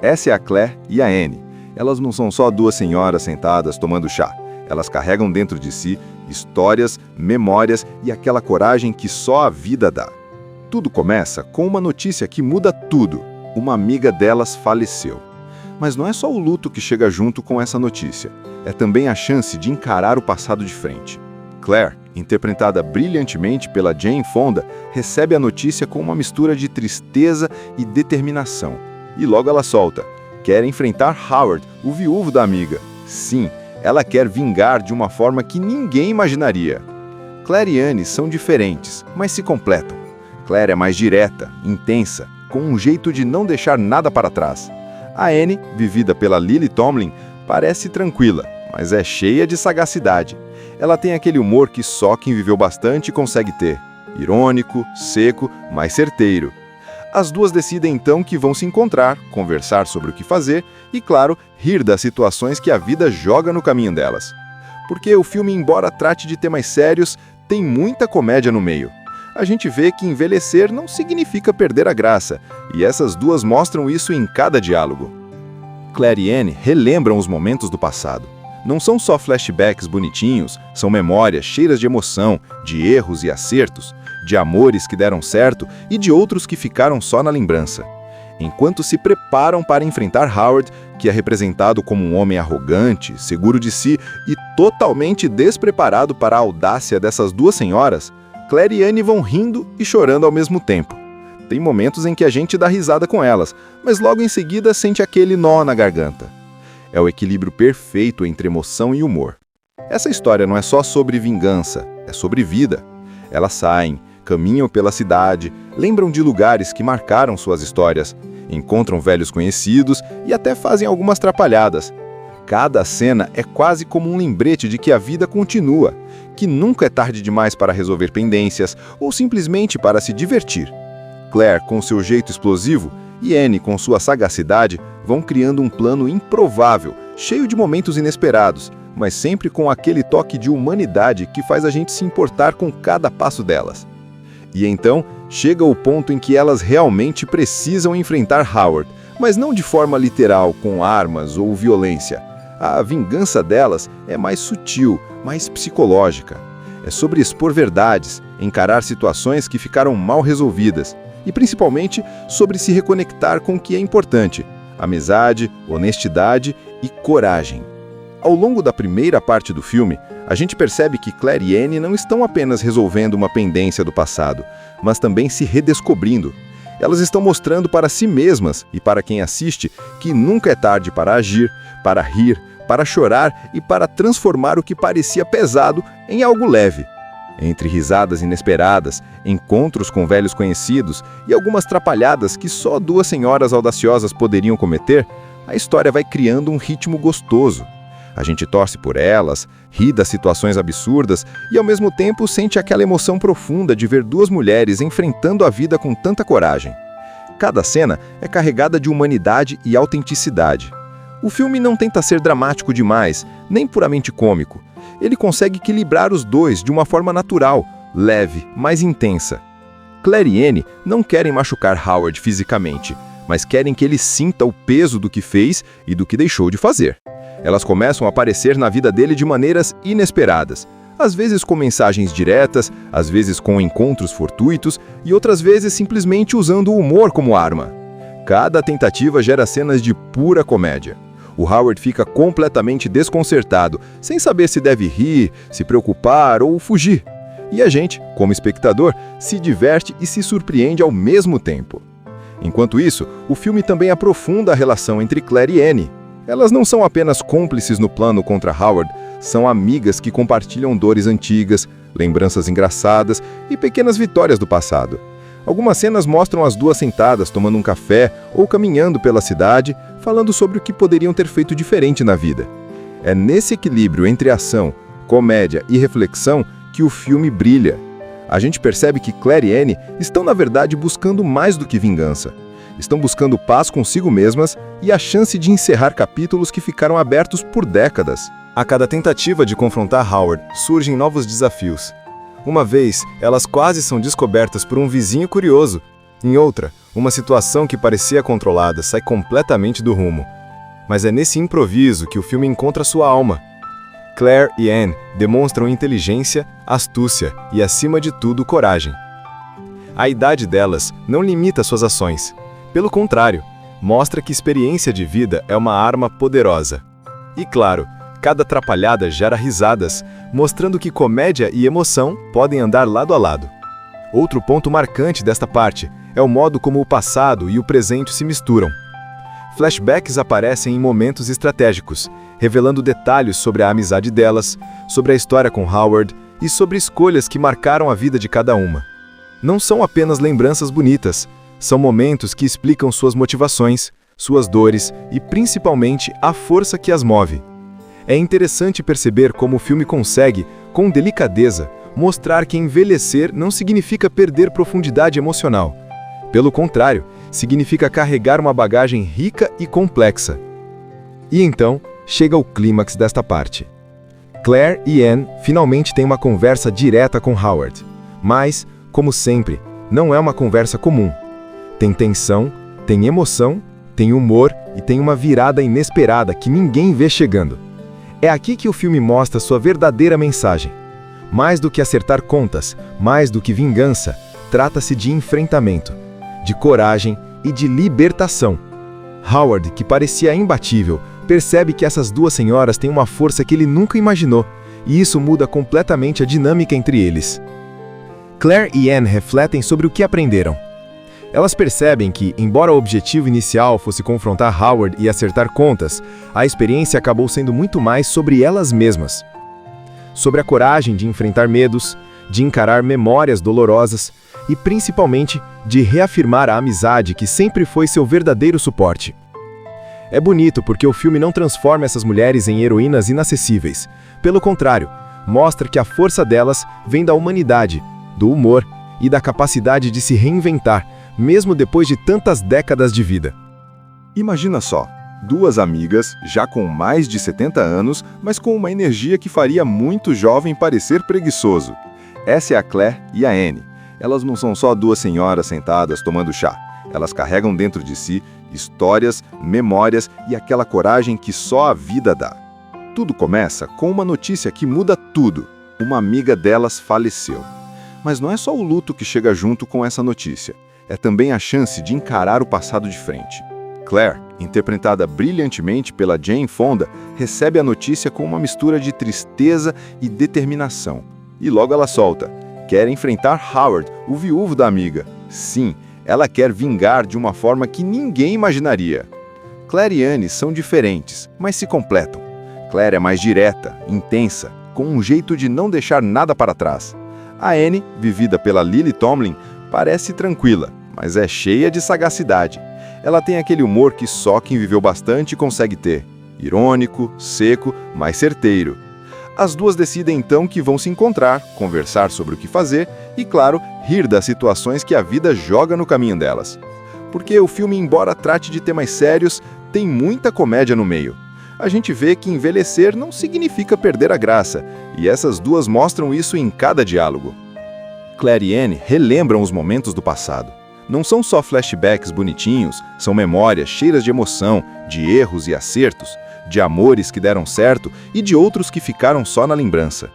Essa é a Claire e a Anne. Elas não são só duas senhoras sentadas tomando chá. Elas carregam dentro de si histórias, memórias e aquela coragem que só a vida dá. Tudo começa com uma notícia que muda tudo. Uma amiga delas faleceu. Mas não é só o luto que chega junto com essa notícia. É também a chance de encarar o passado de frente. Claire, interpretada brilhantemente pela Jane Fonda, recebe a notícia com uma mistura de tristeza e determinação. E logo ela solta: quer enfrentar Howard, o viúvo da amiga. Sim, ela quer vingar de uma forma que ninguém imaginaria. Claire e Anne são diferentes, mas se completam. Claire é mais direta, intensa, com um jeito de não deixar nada para trás. A Anne, vivida pela Lily Tomlin, parece tranquila, mas é cheia de sagacidade. Ela tem aquele humor que só quem viveu bastante consegue ter. Irônico, seco, mas certeiro. As duas decidem então que vão se encontrar, conversar sobre o que fazer e, claro, rir das situações que a vida joga no caminho delas. Porque o filme, embora trate de temas sérios, tem muita comédia no meio. A gente vê que envelhecer não significa perder a graça, e essas duas mostram isso em cada diálogo. Claire e Anne relembram os momentos do passado. Não são só flashbacks bonitinhos, são memórias cheias de emoção, de erros e acertos, de amores que deram certo e de outros que ficaram só na lembrança. Enquanto se preparam para enfrentar Howard, que é representado como um homem arrogante, seguro de si e totalmente despreparado para a audácia dessas duas senhoras, Claire e Anne vão rindo e chorando ao mesmo tempo. Tem momentos em que a gente dá risada com elas, mas logo em seguida sente aquele nó na garganta. É o equilíbrio perfeito entre emoção e humor. Essa história não é só sobre vingança, é sobre vida. Elas saem, caminham pela cidade, lembram de lugares que marcaram suas histórias, encontram velhos conhecidos e até fazem algumas trapalhadas. Cada cena é quase como um lembrete de que a vida continua, que nunca é tarde demais para resolver pendências ou simplesmente para se divertir. Claire, com seu jeito explosivo, e Anne, com sua sagacidade, vão criando um plano improvável, cheio de momentos inesperados, mas sempre com aquele toque de humanidade que faz a gente se importar com cada passo delas. E então, chega o ponto em que elas realmente precisam enfrentar Howard, mas não de forma literal, com armas ou violência. A vingança delas é mais sutil, mais psicológica. É sobre expor verdades, encarar situações que ficaram mal resolvidas e, principalmente, sobre se reconectar com o que é importante: amizade, honestidade e coragem. Ao longo da primeira parte do filme, a gente percebe que Claire e Anne não estão apenas resolvendo uma pendência do passado, mas também se redescobrindo. Elas estão mostrando para si mesmas e para quem assiste que nunca é tarde para agir, para rir, para chorar e para transformar o que parecia pesado em algo leve. Entre risadas inesperadas, encontros com velhos conhecidos e algumas trapalhadas que só duas senhoras audaciosas poderiam cometer, a história vai criando um ritmo gostoso. A gente torce por elas, ri das situações absurdas e, ao mesmo tempo, sente aquela emoção profunda de ver duas mulheres enfrentando a vida com tanta coragem. Cada cena é carregada de humanidade e autenticidade. O filme não tenta ser dramático demais, nem puramente cômico. Ele consegue equilibrar os dois de uma forma natural, leve, mas intensa. Claire e Anne não querem machucar Howard fisicamente, mas querem que ele sinta o peso do que fez e do que deixou de fazer. Elas começam a aparecer na vida dele de maneiras inesperadas, às vezes com mensagens diretas, às vezes com encontros fortuitos e outras vezes simplesmente usando o humor como arma. Cada tentativa gera cenas de pura comédia. O Howard fica completamente desconcertado, sem saber se deve rir, se preocupar ou fugir. E a gente, como espectador, se diverte e se surpreende ao mesmo tempo. Enquanto isso, o filme também aprofunda a relação entre Claire e Anne. Elas não são apenas cúmplices no plano contra Howard, são amigas que compartilham dores antigas, lembranças engraçadas e pequenas vitórias do passado. Algumas cenas mostram as duas sentadas tomando um café ou caminhando pela cidade, falando sobre o que poderiam ter feito diferente na vida. É nesse equilíbrio entre ação, comédia e reflexão que o filme brilha. A gente percebe que Claire e Anne estão, na verdade, buscando mais do que vingança. Estão buscando paz consigo mesmas e a chance de encerrar capítulos que ficaram abertos por décadas. A cada tentativa de confrontar Howard, surgem novos desafios. Uma vez, elas quase são descobertas por um vizinho curioso. Em outra, uma situação que parecia controlada sai completamente do rumo. Mas é nesse improviso que o filme encontra sua alma. Claire e Anne demonstram inteligência, astúcia e, acima de tudo, coragem. A idade delas não limita suas ações. Pelo contrário, mostra que experiência de vida é uma arma poderosa. E claro, cada atrapalhada gera risadas, mostrando que comédia e emoção podem andar lado a lado. Outro ponto marcante desta parte é o modo como o passado e o presente se misturam. Flashbacks aparecem em momentos estratégicos, revelando detalhes sobre a amizade delas, sobre a história com Howard e sobre escolhas que marcaram a vida de cada uma. Não são apenas lembranças bonitas, são momentos que explicam suas motivações, suas dores e, principalmente, a força que as move. É interessante perceber como o filme consegue, com delicadeza, mostrar que envelhecer não significa perder profundidade emocional. Pelo contrário, significa carregar uma bagagem rica e complexa. E então, chega o clímax desta parte. Claire e Anne finalmente têm uma conversa direta com Howard. Mas, como sempre, não é uma conversa comum. Tem tensão, tem emoção, tem humor e tem uma virada inesperada que ninguém vê chegando. É aqui que o filme mostra sua verdadeira mensagem. Mais do que acertar contas, mais do que vingança, trata-se de enfrentamento, de coragem e de libertação. Howard, que parecia imbatível, percebe que essas duas senhoras têm uma força que ele nunca imaginou, e isso muda completamente a dinâmica entre eles. Claire e Anne refletem sobre o que aprenderam. Elas percebem que, embora o objetivo inicial fosse confrontar Howard e acertar contas, a experiência acabou sendo muito mais sobre elas mesmas. Sobre a coragem de enfrentar medos, de encarar memórias dolorosas e, principalmente, de reafirmar a amizade que sempre foi seu verdadeiro suporte. É bonito porque o filme não transforma essas mulheres em heroínas inacessíveis. Pelo contrário, mostra que a força delas vem da humanidade, do humor e da capacidade de se reinventar, mesmo depois de tantas décadas de vida. Imagina só, duas amigas, já com mais de 70 anos, mas com uma energia que faria muito jovem parecer preguiçoso. Essa é a Claire e a Anne. Elas não são só duas senhoras sentadas tomando chá. Elas carregam dentro de si histórias, memórias e aquela coragem que só a vida dá. Tudo começa com uma notícia que muda tudo. Uma amiga delas faleceu. Mas não é só o luto que chega junto com essa notícia, é também a chance de encarar o passado de frente. Claire, interpretada brilhantemente pela Jane Fonda, recebe a notícia com uma mistura de tristeza e determinação. E logo ela solta: quer enfrentar Howard, o viúvo da amiga. Sim, ela quer vingar de uma forma que ninguém imaginaria. Claire e Anne são diferentes, mas se completam. Claire é mais direta, intensa, com um jeito de não deixar nada para trás. A Anne, vivida pela Lily Tomlin, parece tranquila, mas é cheia de sagacidade. Ela tem aquele humor que só quem viveu bastante consegue ter. Irônico, seco, mas certeiro. As duas decidem então que vão se encontrar, conversar sobre o que fazer e, claro, rir das situações que a vida joga no caminho delas. Porque o filme, embora trate de temas sérios, tem muita comédia no meio. A gente vê que envelhecer não significa perder a graça, e essas duas mostram isso em cada diálogo. Claire e Anne relembram os momentos do passado. Não são só flashbacks bonitinhos, são memórias cheias de emoção, de erros e acertos, de amores que deram certo e de outros que ficaram só na lembrança.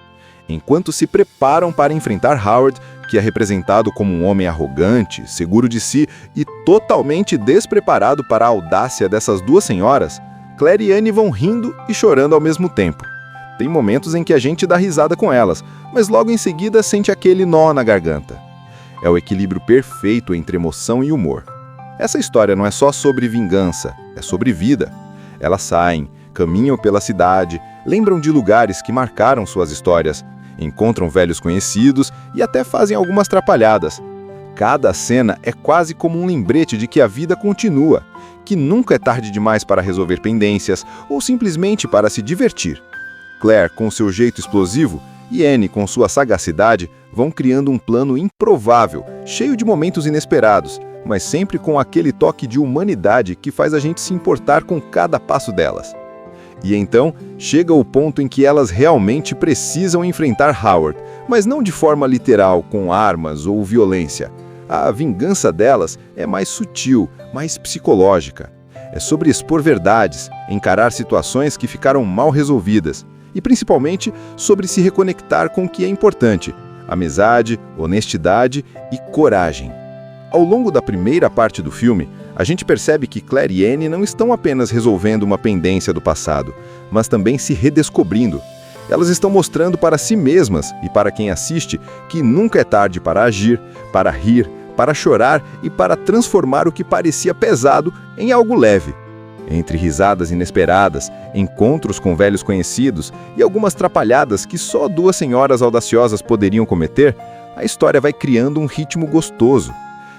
Enquanto se preparam para enfrentar Howard, que é representado como um homem arrogante, seguro de si e totalmente despreparado para a audácia dessas duas senhoras, Claire e Anne vão rindo e chorando ao mesmo tempo. Tem momentos em que a gente dá risada com elas, mas logo em seguida sente aquele nó na garganta. É o equilíbrio perfeito entre emoção e humor. Essa história não é só sobre vingança, é sobre vida. Elas saem, caminham pela cidade, lembram de lugares que marcaram suas histórias, encontram velhos conhecidos e até fazem algumas trapalhadas. Cada cena é quase como um lembrete de que a vida continua, que nunca é tarde demais para resolver pendências ou simplesmente para se divertir. Claire, com seu jeito explosivo, e Anne, com sua sagacidade, vão criando um plano improvável, cheio de momentos inesperados, mas sempre com aquele toque de humanidade que faz a gente se importar com cada passo delas. E então, chega o ponto em que elas realmente precisam enfrentar Howard, mas não de forma literal, com armas ou violência. A vingança delas é mais sutil, mais psicológica. É sobre expor verdades, encarar situações que ficaram mal resolvidas, e principalmente sobre se reconectar com o que é importante: amizade, honestidade e coragem. Ao longo da primeira parte do filme, a gente percebe que Claire e Anne não estão apenas resolvendo uma pendência do passado, mas também se redescobrindo. Elas estão mostrando para si mesmas e para quem assiste que nunca é tarde para agir, para rir, para chorar e para transformar o que parecia pesado em algo leve. Entre risadas inesperadas, encontros com velhos conhecidos e algumas trapalhadas que só duas senhoras audaciosas poderiam cometer, a história vai criando um ritmo gostoso.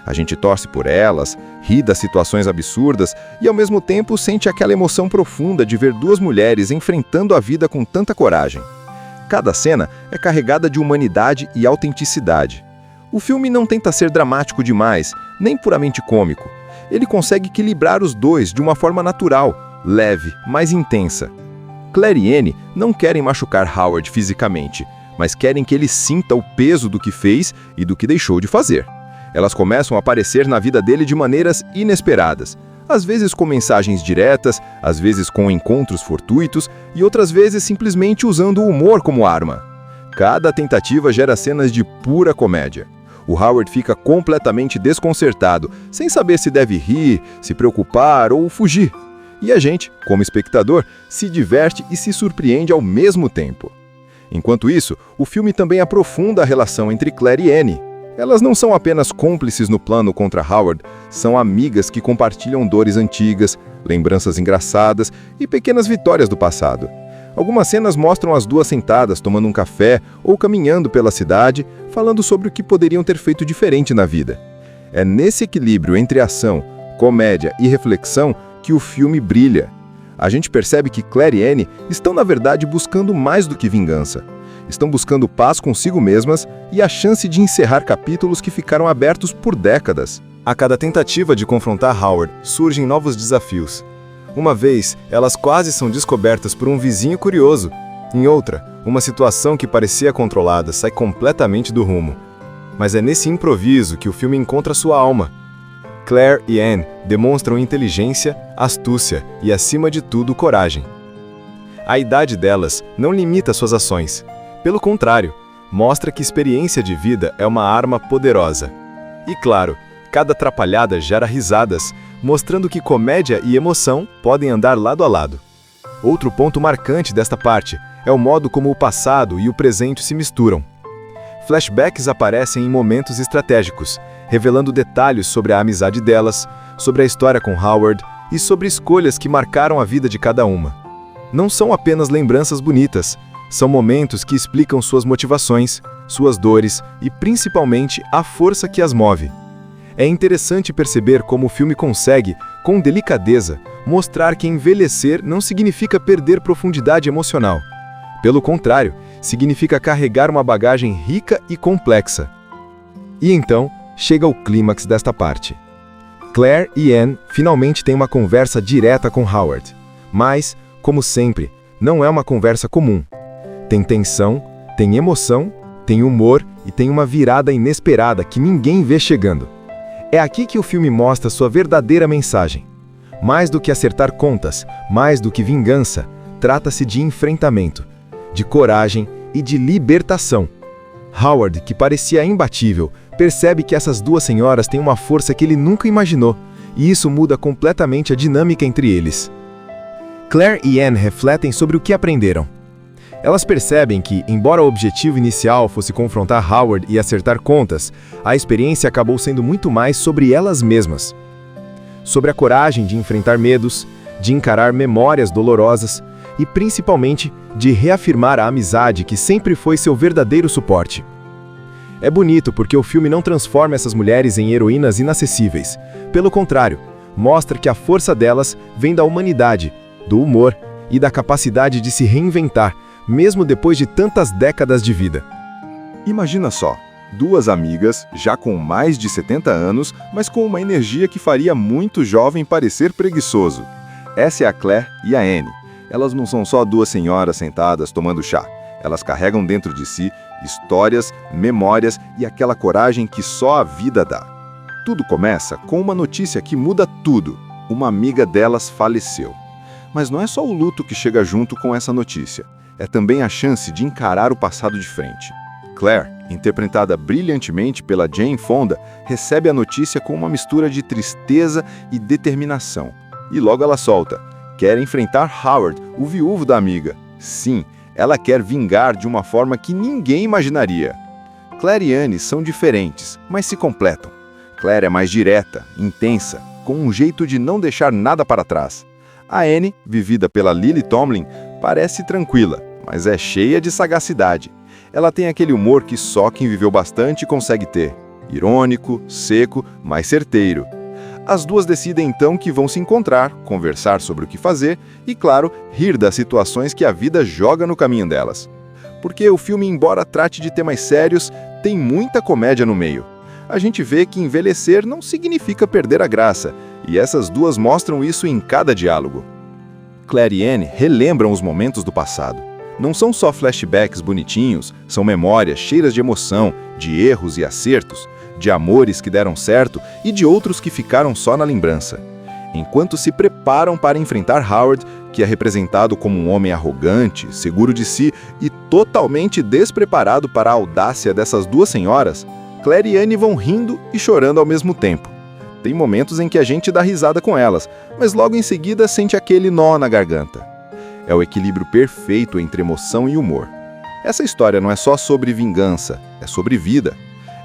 A gente torce por elas, ri das situações absurdas e ao mesmo tempo sente aquela emoção profunda de ver duas mulheres enfrentando a vida com tanta coragem. Cada cena é carregada de humanidade e autenticidade. O filme não tenta ser dramático demais, nem puramente cômico. Ele consegue equilibrar os dois de uma forma natural, leve, mas intensa. Claire e Anne não querem machucar Howard fisicamente, mas querem que ele sinta o peso do que fez e do que deixou de fazer. Elas começam a aparecer na vida dele de maneiras inesperadas, às vezes com mensagens diretas, às vezes com encontros fortuitos e outras vezes simplesmente usando o humor como arma. Cada tentativa gera cenas de pura comédia. O Howard fica completamente desconcertado, sem saber se deve rir, se preocupar ou fugir. E a gente, como espectador, se diverte e se surpreende ao mesmo tempo. Enquanto isso, o filme também aprofunda a relação entre Claire e Anne. Elas não são apenas cúmplices no plano contra Howard, são amigas que compartilham dores antigas, lembranças engraçadas e pequenas vitórias do passado. Algumas cenas mostram as duas sentadas tomando um café ou caminhando pela cidade, falando sobre o que poderiam ter feito diferente na vida. É nesse equilíbrio entre ação, comédia e reflexão que o filme brilha. A gente percebe que Claire e Anne estão, na verdade, buscando mais do que vingança. Estão buscando paz consigo mesmas e a chance de encerrar capítulos que ficaram abertos por décadas. A cada tentativa de confrontar Howard, surgem novos desafios. Uma vez, elas quase são descobertas por um vizinho curioso. Em outra, uma situação que parecia controlada sai completamente do rumo. Mas é nesse improviso que o filme encontra sua alma. Claire e Anne demonstram inteligência, astúcia e, acima de tudo, coragem. A idade delas não limita suas ações. Pelo contrário, mostra que experiência de vida é uma arma poderosa. E claro, cada atrapalhada gera risadas, mostrando que comédia e emoção podem andar lado a lado. Outro ponto marcante desta parte é o modo como o passado e o presente se misturam. Flashbacks aparecem em momentos estratégicos, revelando detalhes sobre a amizade delas, sobre a história com Howard e sobre escolhas que marcaram a vida de cada uma. Não são apenas lembranças bonitas, são momentos que explicam suas motivações, suas dores e principalmente a força que as move. É interessante perceber como o filme consegue, com delicadeza, mostrar que envelhecer não significa perder profundidade emocional. Pelo contrário, significa carregar uma bagagem rica e complexa. E então, chega o clímax desta parte. Claire e Anne finalmente têm uma conversa direta com Howard. Mas, como sempre, não é uma conversa comum. Tem tensão, tem emoção, tem humor e tem uma virada inesperada que ninguém vê chegando. É aqui que o filme mostra sua verdadeira mensagem. Mais do que acertar contas, mais do que vingança, trata-se de enfrentamento, de coragem e de libertação. Howard, que parecia imbatível, percebe que essas duas senhoras têm uma força que ele nunca imaginou, e isso muda completamente a dinâmica entre eles. Claire e Anne refletem sobre o que aprenderam. Elas percebem que, embora o objetivo inicial fosse confrontar Howard e acertar contas, a experiência acabou sendo muito mais sobre elas mesmas. Sobre a coragem de enfrentar medos, de encarar memórias dolorosas e, principalmente, de reafirmar a amizade que sempre foi seu verdadeiro suporte. É bonito porque o filme não transforma essas mulheres em heroínas inacessíveis. Pelo contrário, mostra que a força delas vem da humanidade, do humor e da capacidade de se reinventar, mesmo depois de tantas décadas de vida. Imagina só, duas amigas, já com mais de 70 anos, mas com uma energia que faria muito jovem parecer preguiçoso. Essa é a Claire e a Anne. Elas não são só duas senhoras sentadas tomando chá. Elas carregam dentro de si histórias, memórias e aquela coragem que só a vida dá. Tudo começa com uma notícia que muda tudo. Uma amiga delas faleceu. Mas não é só o luto que chega junto com essa notícia. É também a chance de encarar o passado de frente. Claire, interpretada brilhantemente pela Jane Fonda, recebe a notícia com uma mistura de tristeza e determinação. E logo ela solta: quer enfrentar Howard, o viúvo da amiga. Sim, ela quer vingar de uma forma que ninguém imaginaria. Claire e Anne são diferentes, mas se completam. Claire é mais direta, intensa, com um jeito de não deixar nada para trás. A Anne, vivida pela Lily Tomlin, parece tranquila, mas é cheia de sagacidade. Ela tem aquele humor que só quem viveu bastante consegue ter. Irônico, seco, mas certeiro. As duas decidem então que vão se encontrar, conversar sobre o que fazer e, claro, rir das situações que a vida joga no caminho delas. Porque o filme, embora trate de temas sérios, tem muita comédia no meio. A gente vê que envelhecer não significa perder a graça, e essas duas mostram isso em cada diálogo. Claire e Anne relembram os momentos do passado. Não são só flashbacks bonitinhos, são memórias cheias de emoção, de erros e acertos, de amores que deram certo e de outros que ficaram só na lembrança. Enquanto se preparam para enfrentar Howard, que é representado como um homem arrogante, seguro de si e totalmente despreparado para a audácia dessas duas senhoras, Claire e Anne vão rindo e chorando ao mesmo tempo. Tem momentos em que a gente dá risada com elas, mas logo em seguida sente aquele nó na garganta. É o equilíbrio perfeito entre emoção e humor. Essa história não é só sobre vingança, é sobre vida.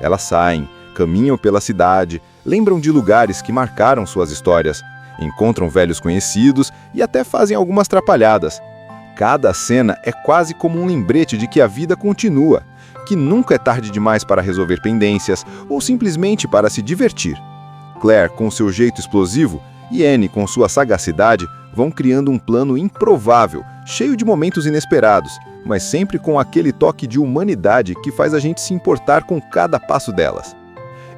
Elas saem, caminham pela cidade, lembram de lugares que marcaram suas histórias, encontram velhos conhecidos e até fazem algumas trapalhadas. Cada cena é quase como um lembrete de que a vida continua, que nunca é tarde demais para resolver pendências ou simplesmente para se divertir. Claire, com seu jeito explosivo, e Anne, com sua sagacidade, vão criando um plano improvável, cheio de momentos inesperados, mas sempre com aquele toque de humanidade que faz a gente se importar com cada passo delas.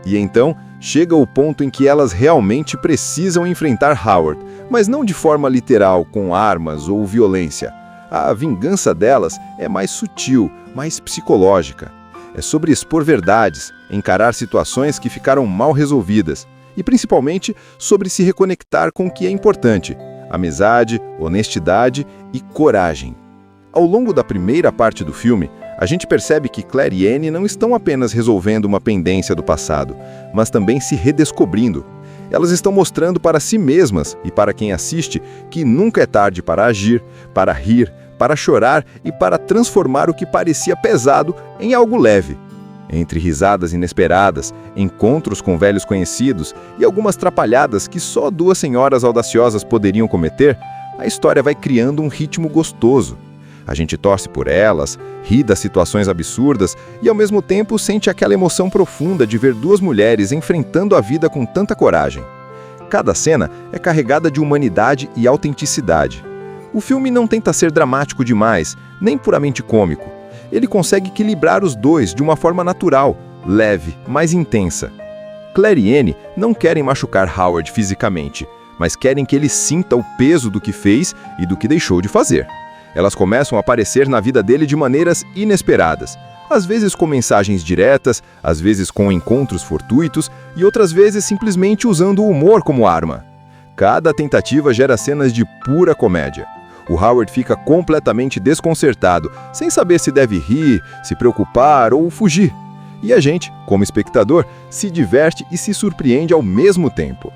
E então, chega o ponto em que elas realmente precisam enfrentar Howard, mas não de forma literal, com armas ou violência. A vingança delas é mais sutil, mais psicológica. É sobre expor verdades, encarar situações que ficaram mal resolvidas, e principalmente sobre se reconectar com o que é importante: amizade, honestidade e coragem. Ao longo da primeira parte do filme, A gente percebe que Claire e Anne não estão apenas resolvendo uma pendência do passado, mas também se redescobrindo. Elas estão mostrando para si mesmas e para quem assiste que nunca é tarde para agir, para rir, para chorar e para transformar o que parecia pesado em algo leve. Entre risadas inesperadas, encontros com velhos conhecidos e algumas trapalhadas que só duas senhoras audaciosas poderiam cometer, a história vai criando um ritmo gostoso. A gente torce por elas, ri das situações absurdas e, ao mesmo tempo, sente aquela emoção profunda de ver duas mulheres enfrentando a vida com tanta coragem. Cada cena é carregada de humanidade e autenticidade. O filme não tenta ser dramático demais, nem puramente cômico. Ele consegue equilibrar os dois de uma forma natural, leve, mas intensa. Claire e Anne não querem machucar Howard fisicamente, mas querem que ele sinta o peso do que fez e do que deixou de fazer. Elas começam a aparecer na vida dele de maneiras inesperadas, às vezes com mensagens diretas, às vezes com encontros fortuitos e outras vezes simplesmente usando o humor como arma. Cada tentativa gera cenas de pura comédia. O Howard fica completamente desconcertado, sem saber se deve rir, se preocupar ou fugir. E a gente, como espectador, se diverte e se surpreende ao mesmo tempo.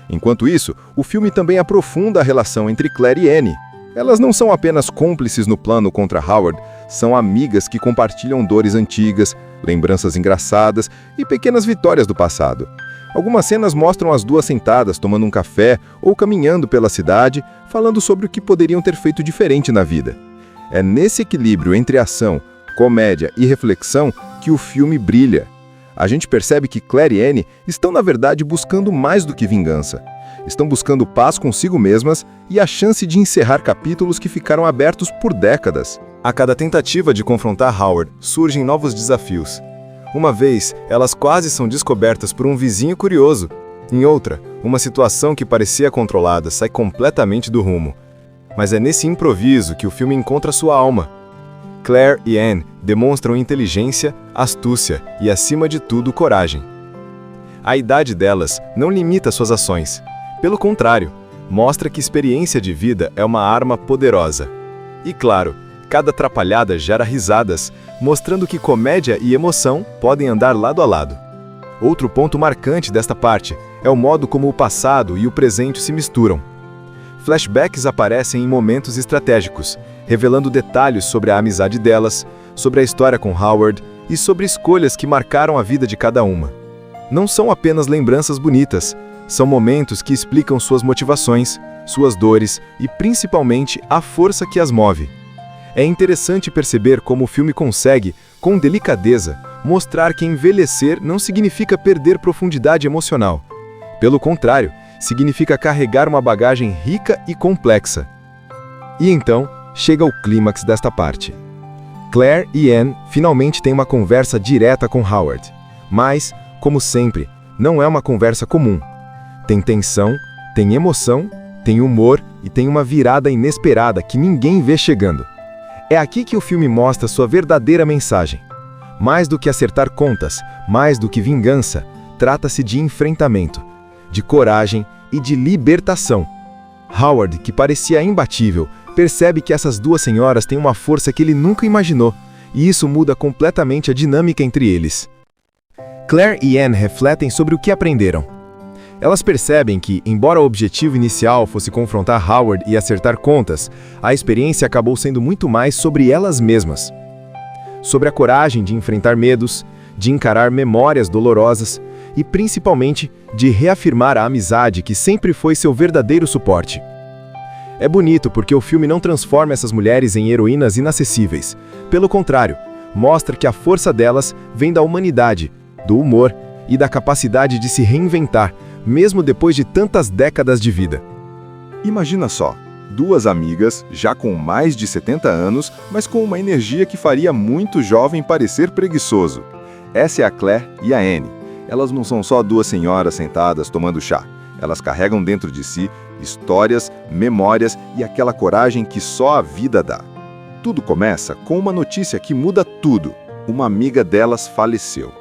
Enquanto isso, o filme também aprofunda a relação entre Claire e Anne. Elas não são apenas cúmplices no plano contra Howard, são amigas que compartilham dores antigas, lembranças engraçadas e pequenas vitórias do passado. Algumas cenas mostram as duas sentadas tomando um café ou caminhando pela cidade, falando sobre o que poderiam ter feito diferente na vida. É nesse equilíbrio entre ação, comédia e reflexão que o filme brilha. A gente percebe que Claire e Anne estão, na verdade, buscando mais do que vingança. Estão buscando paz consigo mesmas e a chance de encerrar capítulos que ficaram abertos por décadas. A cada tentativa de confrontar Howard, surgem novos desafios. Uma vez, elas quase são descobertas por um vizinho curioso. Em outra, uma situação que parecia controlada sai completamente do rumo. Mas é nesse improviso que o filme encontra sua alma. Claire e Anne demonstram inteligência, astúcia e, acima de tudo, coragem. A idade delas não limita suas ações. Pelo contrário, mostra que experiência de vida é uma arma poderosa. E claro, cada atrapalhada gera risadas, mostrando que comédia e emoção podem andar lado a lado. Outro ponto marcante desta parte é o modo como o passado e o presente se misturam. Flashbacks aparecem em momentos estratégicos, revelando detalhes sobre a amizade delas, sobre a história com Howard e sobre escolhas que marcaram a vida de cada uma. Não são apenas lembranças bonitas, são momentos que explicam suas motivações, suas dores e, principalmente, a força que as move. É interessante perceber como o filme consegue, com delicadeza, mostrar que envelhecer não significa perder profundidade emocional. Pelo contrário, significa carregar uma bagagem rica e complexa. E então, chega o clímax desta parte. Claire e Anne finalmente têm uma conversa direta com Howard. Mas, como sempre, não é uma conversa comum. Tem tensão, tem emoção, tem humor e tem uma virada inesperada que ninguém vê chegando. É aqui que o filme mostra sua verdadeira mensagem. Mais do que acertar contas, mais do que vingança, trata-se de enfrentamento, de coragem e de libertação. Howard, que parecia imbatível, percebe que essas duas senhoras têm uma força que ele nunca imaginou, e isso muda completamente a dinâmica entre eles. Claire e Anne refletem sobre o que aprenderam. Elas percebem que, embora o objetivo inicial fosse confrontar Howard e acertar contas, a experiência acabou sendo muito mais sobre elas mesmas. Sobre a coragem de enfrentar medos, de encarar memórias dolorosas e, principalmente, de reafirmar a amizade que sempre foi seu verdadeiro suporte. É bonito porque o filme não transforma essas mulheres em heroínas inacessíveis. Pelo contrário, mostra que a força delas vem da humanidade, do humor e da capacidade de se reinventar, mesmo depois de tantas décadas de vida. Imagina só, duas amigas, já com mais de 70 anos, mas com uma energia que faria muito jovem parecer preguiçoso. Essa é a Claire e a Anne. Elas não são só duas senhoras sentadas tomando chá. Elas carregam dentro de si histórias, memórias e aquela coragem que só a vida dá. Tudo começa com uma notícia que muda tudo. Uma amiga delas faleceu.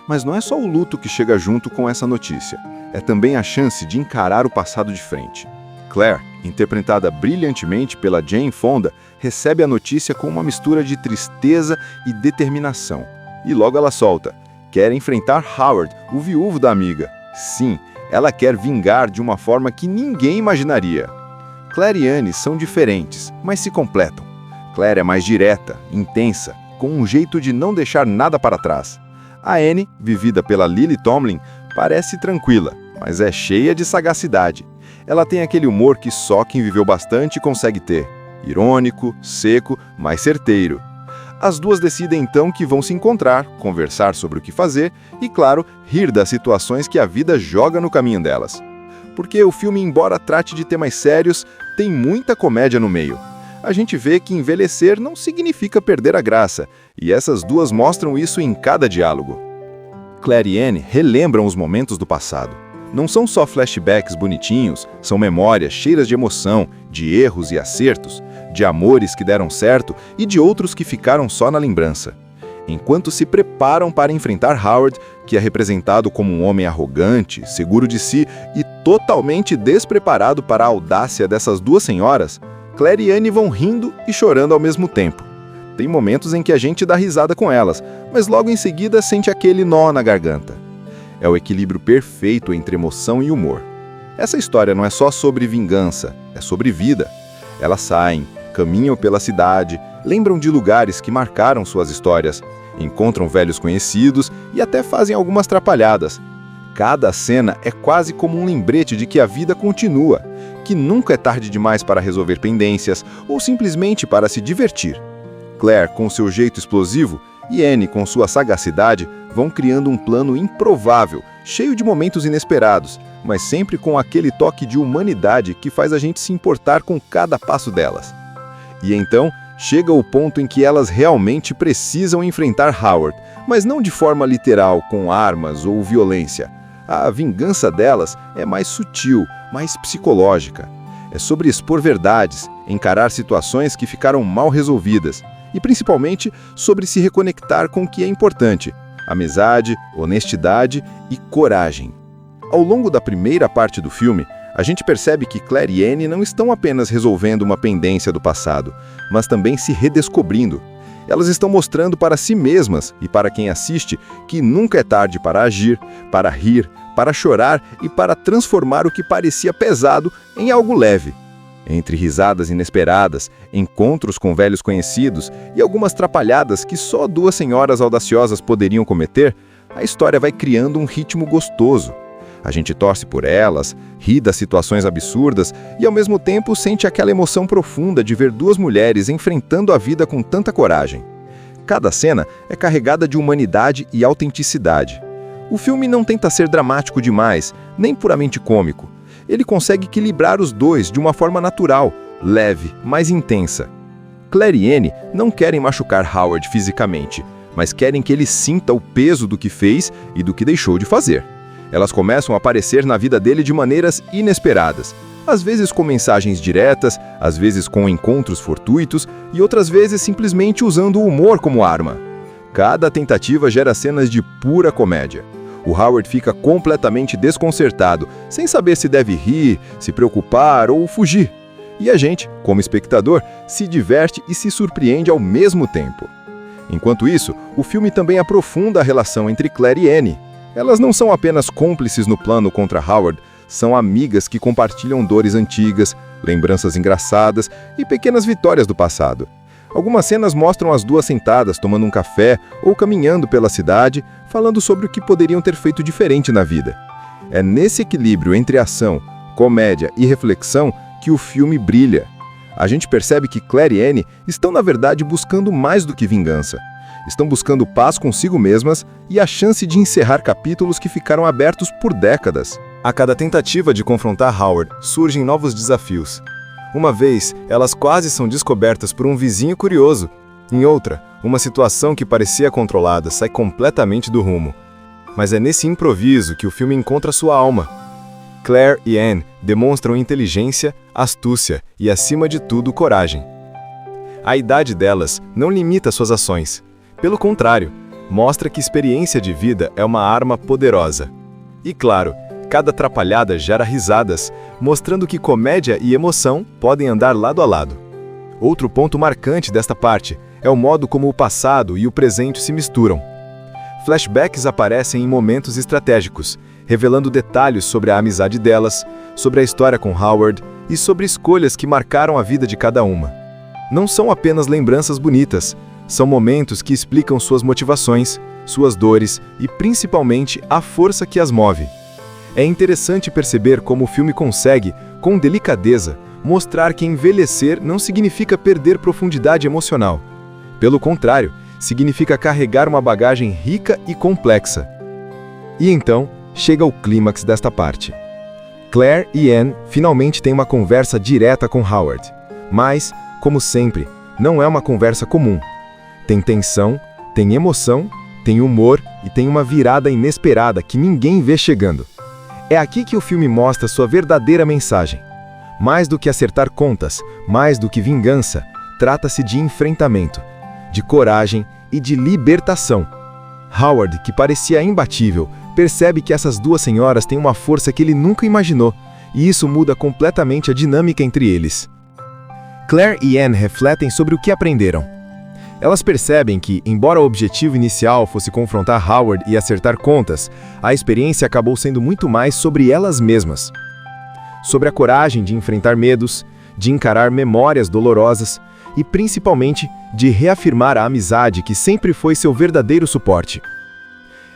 Mas não é só o luto que chega junto com essa notícia. É também a chance de encarar o passado de frente. Claire, interpretada brilhantemente pela Jane Fonda, recebe a notícia com uma mistura de tristeza e determinação. E logo ela solta: quer enfrentar Howard, o viúvo da amiga. Sim, ela quer vingar de uma forma que ninguém imaginaria. Claire e Anne são diferentes, mas se completam. Claire é mais direta, intensa, com um jeito de não deixar nada para trás. A Anne, vivida pela Lily Tomlin, parece tranquila, mas é cheia de sagacidade. Ela tem aquele humor que só quem viveu bastante consegue ter. Irônico, seco, mas certeiro. As duas decidem então que vão se encontrar, conversar sobre o que fazer e, claro, rir das situações que a vida joga no caminho delas. Porque o filme, embora trate de temas sérios, tem muita comédia no meio. A gente vê que envelhecer não significa perder a graça, e essas duas mostram isso em cada diálogo. Claire e Anne relembram os momentos do passado. Não são só flashbacks bonitinhos, são memórias cheias de emoção, de erros e acertos, de amores que deram certo e de outros que ficaram só na lembrança. Enquanto se preparam para enfrentar Howard, que é representado como um homem arrogante, seguro de si e totalmente despreparado para a audácia dessas duas senhoras, Claire e Anne vão rindo e chorando ao mesmo tempo. Tem momentos em que a gente dá risada com elas, mas logo em seguida sente aquele nó na garganta. É o equilíbrio perfeito entre emoção e humor. Essa história não é só sobre vingança, é sobre vida. Elas saem, caminham pela cidade, lembram de lugares que marcaram suas histórias, encontram velhos conhecidos e até fazem algumas trapalhadas. Cada cena é quase como um lembrete de que a vida continua, que nunca é tarde demais para resolver pendências ou simplesmente para se divertir. Claire, com seu jeito explosivo, e Anne, com sua sagacidade, vão criando um plano improvável, cheio de momentos inesperados, mas sempre com aquele toque de humanidade que faz a gente se importar com cada passo delas. E então, chega o ponto em que elas realmente precisam enfrentar Howard, mas não de forma literal, com armas ou violência. A vingança delas é mais sutil, mais psicológica. É sobre expor verdades, encarar situações que ficaram mal resolvidas e, principalmente, sobre se reconectar com o que é importante: amizade, honestidade e coragem. Ao longo da primeira parte do filme, a gente percebe que Claire e Anne não estão apenas resolvendo uma pendência do passado, mas também se redescobrindo. Elas estão mostrando para si mesmas e para quem assiste que nunca é tarde para agir, para rir, para chorar e para transformar o que parecia pesado em algo leve. Entre risadas inesperadas, encontros com velhos conhecidos e algumas trapalhadas que só duas senhoras audaciosas poderiam cometer, a história vai criando um ritmo gostoso. A gente torce por elas, ri das situações absurdas e, ao mesmo tempo, sente aquela emoção profunda de ver duas mulheres enfrentando a vida com tanta coragem. Cada cena é carregada de humanidade e autenticidade. O filme não tenta ser dramático demais, nem puramente cômico. Ele consegue equilibrar os dois de uma forma natural, leve, mas intensa. Claire e Anne não querem machucar Howard fisicamente, mas querem que ele sinta o peso do que fez e do que deixou de fazer. Elas começam a aparecer na vida dele de maneiras inesperadas, às vezes com mensagens diretas, às vezes com encontros fortuitos e outras vezes simplesmente usando o humor como arma. Cada tentativa gera cenas de pura comédia. O Howard fica completamente desconcertado, sem saber se deve rir, se preocupar ou fugir. E a gente, como espectador, se diverte e se surpreende ao mesmo tempo. Enquanto isso, o filme também aprofunda a relação entre Claire e Anne. Elas não são apenas cúmplices no plano contra Howard, são amigas que compartilham dores antigas, lembranças engraçadas e pequenas vitórias do passado. Algumas cenas mostram as duas sentadas tomando um café ou caminhando pela cidade, falando sobre o que poderiam ter feito diferente na vida. É nesse equilíbrio entre ação, comédia e reflexão que o filme brilha. A gente percebe que Claire e Anne estão, na verdade, buscando mais do que vingança. Estão buscando paz consigo mesmas e a chance de encerrar capítulos que ficaram abertos por décadas. A cada tentativa de confrontar Howard, surgem novos desafios. Uma vez, elas quase são descobertas por um vizinho curioso. Em outra, uma situação que parecia controlada sai completamente do rumo. Mas é nesse improviso que o filme encontra sua alma. Claire e Anne demonstram inteligência, astúcia e, acima de tudo, coragem. A idade delas não limita suas ações. Pelo contrário, mostra que experiência de vida é uma arma poderosa. E claro, cada atrapalhada gera risadas, mostrando que comédia e emoção podem andar lado a lado. Outro ponto marcante desta parte é o modo como o passado e o presente se misturam. Flashbacks aparecem em momentos estratégicos, revelando detalhes sobre a amizade delas, sobre a história com Howard e sobre escolhas que marcaram a vida de cada uma. Não são apenas lembranças bonitas, são momentos que explicam suas motivações, suas dores e principalmente a força que as move. É interessante perceber como o filme consegue, com delicadeza, mostrar que envelhecer não significa perder profundidade emocional. Pelo contrário, significa carregar uma bagagem rica e complexa. E então, chega o clímax desta parte. Claire e Anne finalmente têm uma conversa direta com Howard. Mas, como sempre, não é uma conversa comum. Tem tensão, tem emoção, tem humor e tem uma virada inesperada que ninguém vê chegando. É aqui que o filme mostra sua verdadeira mensagem. Mais do que acertar contas, mais do que vingança, trata-se de enfrentamento, de coragem e de libertação. Howard, que parecia imbatível, percebe que essas duas senhoras têm uma força que ele nunca imaginou, e isso muda completamente a dinâmica entre eles. Claire e Anne refletem sobre o que aprenderam. Elas percebem que, embora o objetivo inicial fosse confrontar Howard e acertar contas, a experiência acabou sendo muito mais sobre elas mesmas. Sobre a coragem de enfrentar medos, de encarar memórias dolorosas e, principalmente, de reafirmar a amizade que sempre foi seu verdadeiro suporte.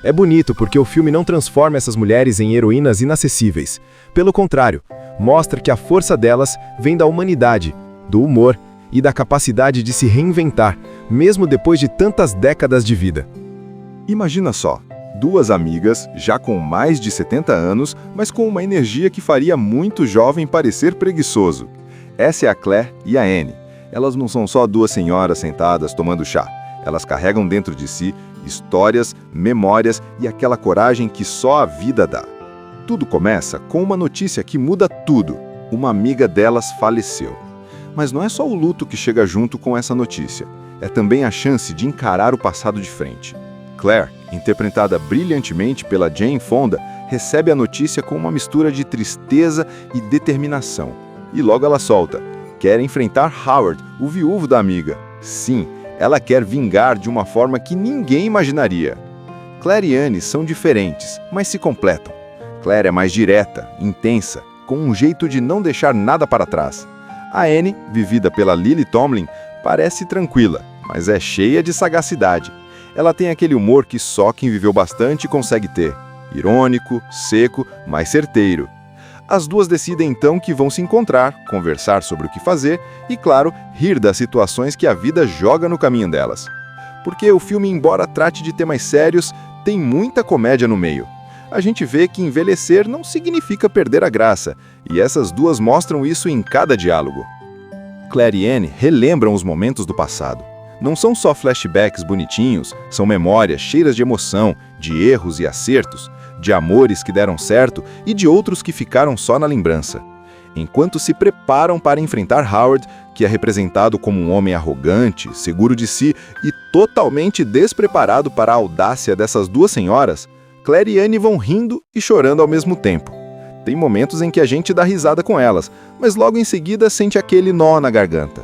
É bonito porque o filme não transforma essas mulheres em heroínas inacessíveis. Pelo contrário, mostra que a força delas vem da humanidade, do humor e da capacidade de se reinventar, mesmo depois de tantas décadas de vida. Imagina só, duas amigas, já com mais de 70 anos, mas com uma energia que faria muito jovem parecer preguiçoso. Essa é a Claire e a Anne. Elas não são só duas senhoras sentadas tomando chá. Elas carregam dentro de si histórias, memórias e aquela coragem que só a vida dá. Tudo começa com uma notícia que muda tudo. Uma amiga delas faleceu. Mas não é só o luto que chega junto com essa notícia. É também a chance de encarar o passado de frente. Claire, interpretada brilhantemente pela Jane Fonda, recebe a notícia com uma mistura de tristeza e determinação. E logo ela solta: quer enfrentar Howard, o viúvo da amiga. Sim, ela quer vingar de uma forma que ninguém imaginaria. Claire e Anne são diferentes, mas se completam. Claire é mais direta, intensa, com um jeito de não deixar nada para trás. A Anne, vivida pela Lily Tomlin, parece tranquila, mas é cheia de sagacidade. Ela tem aquele humor que só quem viveu bastante consegue ter. Irônico, seco, mas certeiro. As duas decidem então que vão se encontrar, conversar sobre o que fazer e, claro, rir das situações que a vida joga no caminho delas. Porque o filme, embora trate de temas sérios, tem muita comédia no meio. A gente vê que envelhecer não significa perder a graça, e essas duas mostram isso em cada diálogo. Claire e Anne relembram os momentos do passado. Não são só flashbacks bonitinhos, são memórias cheias de emoção, de erros e acertos, de amores que deram certo e de outros que ficaram só na lembrança. Enquanto se preparam para enfrentar Howard, que é representado como um homem arrogante, seguro de si e totalmente despreparado para a audácia dessas duas senhoras, Claire e Anne vão rindo e chorando ao mesmo tempo. Tem momentos em que a gente dá risada com elas, mas logo em seguida sente aquele nó na garganta.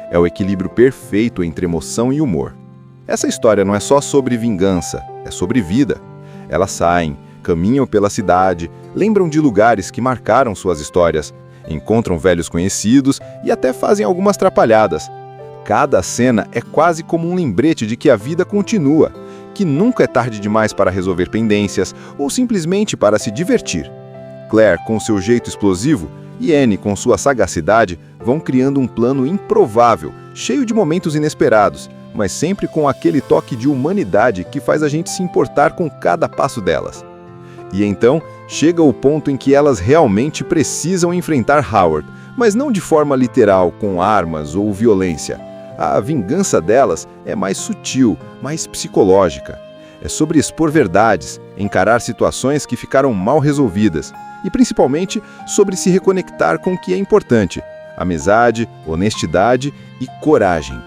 É o equilíbrio perfeito entre emoção e humor. Essa história não é só sobre vingança, é sobre vida. Elas saem, caminham pela cidade, lembram de lugares que marcaram suas histórias, encontram velhos conhecidos e até fazem algumas trapalhadas. Cada cena é quase como um lembrete de que a vida continua, que nunca é tarde demais para resolver pendências ou simplesmente para se divertir. Claire, com seu jeito explosivo, e Anne, com sua sagacidade, vão criando um plano improvável, cheio de momentos inesperados, mas sempre com aquele toque de humanidade que faz a gente se importar com cada passo delas. E então, chega o ponto em que elas realmente precisam enfrentar Howard, mas não de forma literal, com armas ou violência. A vingança delas é mais sutil, mais psicológica. É sobre expor verdades, encarar situações que ficaram mal resolvidas e, principalmente, sobre se reconectar com o que é importante: amizade, honestidade e coragem.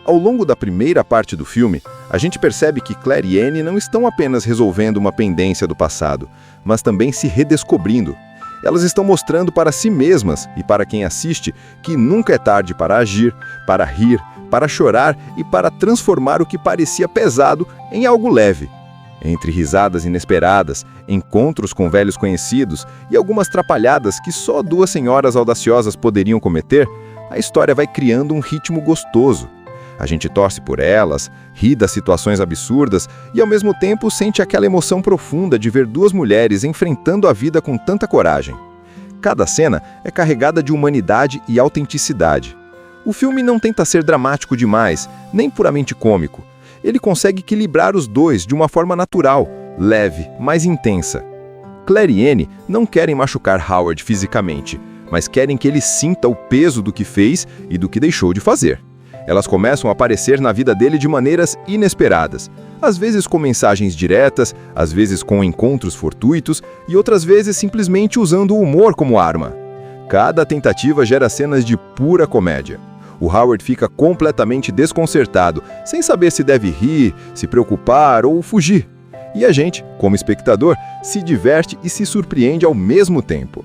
Ao longo da primeira parte do filme, a gente percebe que Claire e Anne não estão apenas resolvendo uma pendência do passado, mas também se redescobrindo. Elas estão mostrando para si mesmas e para quem assiste que nunca é tarde para agir, para rir, para chorar e para transformar o que parecia pesado em algo leve. Entre risadas inesperadas, encontros com velhos conhecidos e algumas trapalhadas que só duas senhoras audaciosas poderiam cometer, a história vai criando um ritmo gostoso. A gente torce por elas, ri das situações absurdas e, ao mesmo tempo, sente aquela emoção profunda de ver duas mulheres enfrentando a vida com tanta coragem. Cada cena é carregada de humanidade e autenticidade. O filme não tenta ser dramático demais, nem puramente cômico. Ele consegue equilibrar os dois de uma forma natural, leve, mas intensa. Claire e Anne não querem machucar Howard fisicamente, mas querem que ele sinta o peso do que fez e do que deixou de fazer. Elas começam a aparecer na vida dele de maneiras inesperadas, às vezes com mensagens diretas, às vezes com encontros fortuitos e outras vezes simplesmente usando o humor como arma. Cada tentativa gera cenas de pura comédia. O Howard fica completamente desconcertado, sem saber se deve rir, se preocupar ou fugir. E a gente, como espectador, se diverte e se surpreende ao mesmo tempo.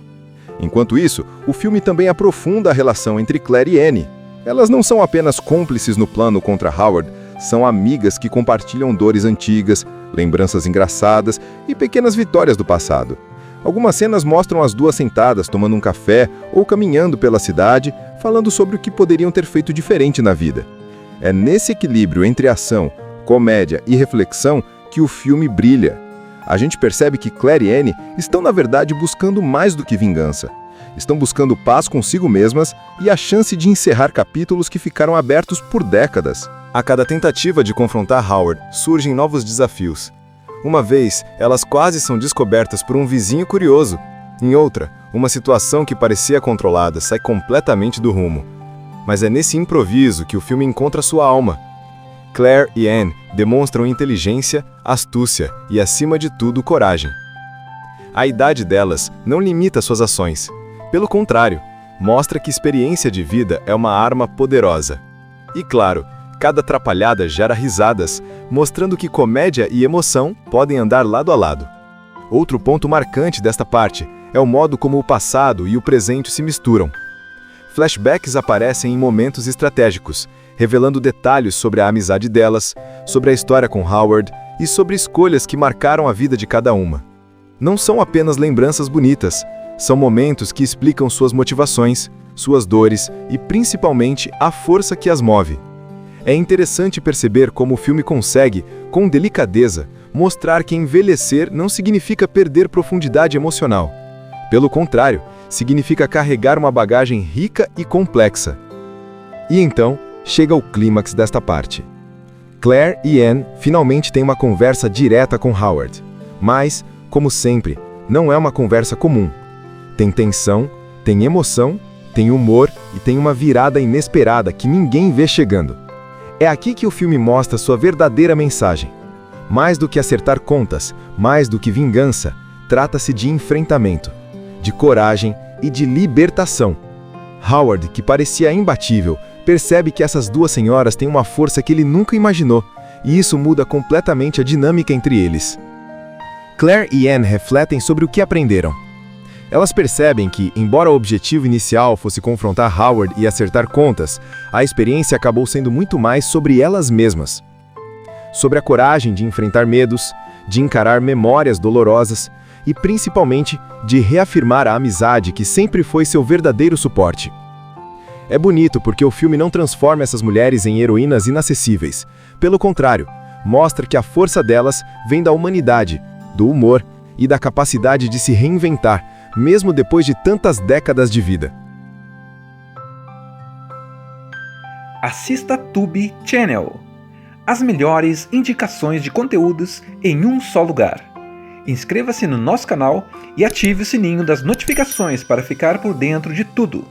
Enquanto isso, o filme também aprofunda a relação entre Claire e Anne. Elas não são apenas cúmplices no plano contra Howard, são amigas que compartilham dores antigas, lembranças engraçadas e pequenas vitórias do passado. Algumas cenas mostram as duas sentadas tomando um café ou caminhando pela cidade, falando sobre o que poderiam ter feito diferente na vida. É nesse equilíbrio entre ação, comédia e reflexão que o filme brilha. A gente percebe que Claire e Anne estão, na verdade, buscando mais do que vingança. Estão buscando paz consigo mesmas e a chance de encerrar capítulos que ficaram abertos por décadas. A cada tentativa de confrontar Howard, surgem novos desafios. Uma vez, elas quase são descobertas por um vizinho curioso. Em outra, uma situação que parecia controlada sai completamente do rumo. Mas é nesse improviso que o filme encontra sua alma. Claire e Anne demonstram inteligência, astúcia e, acima de tudo, coragem. A idade delas não limita suas ações. Pelo contrário, mostra que experiência de vida é uma arma poderosa. E claro, cada atrapalhada gera risadas, mostrando que comédia e emoção podem andar lado a lado. Outro ponto marcante desta parte é o modo como o passado e o presente se misturam. Flashbacks aparecem em momentos estratégicos, revelando detalhes sobre a amizade delas, sobre a história com Howard e sobre escolhas que marcaram a vida de cada uma. Não são apenas lembranças bonitas, são momentos que explicam suas motivações, suas dores e, principalmente, a força que as move. É interessante perceber como o filme consegue, com delicadeza, mostrar que envelhecer não significa perder profundidade emocional. Pelo contrário, significa carregar uma bagagem rica e complexa. E então, chega o clímax desta parte. Claire e Anne finalmente têm uma conversa direta com Howard. Mas, como sempre, não é uma conversa comum. Tem tensão, tem emoção, tem humor e tem uma virada inesperada que ninguém vê chegando. É aqui que o filme mostra sua verdadeira mensagem. Mais do que acertar contas, mais do que vingança, trata-se de enfrentamento, de coragem e de libertação. Howard, que parecia imbatível, percebe que essas duas senhoras têm uma força que ele nunca imaginou, e isso muda completamente a dinâmica entre eles. Claire e Anne refletem sobre o que aprenderam. Elas percebem que, embora o objetivo inicial fosse confrontar Howard e acertar contas, a experiência acabou sendo muito mais sobre elas mesmas. Sobre a coragem de enfrentar medos, de encarar memórias dolorosas e, principalmente, de reafirmar a amizade que sempre foi seu verdadeiro suporte. É bonito porque o filme não transforma essas mulheres em heroínas inacessíveis. Pelo contrário, mostra que a força delas vem da humanidade, do humor e da capacidade de se reinventar, mesmo depois de tantas décadas de vida. Assista Tubi Channel. As melhores indicações de conteúdos em um só lugar. Inscreva-se no nosso canal e ative o sininho das notificações para ficar por dentro de tudo.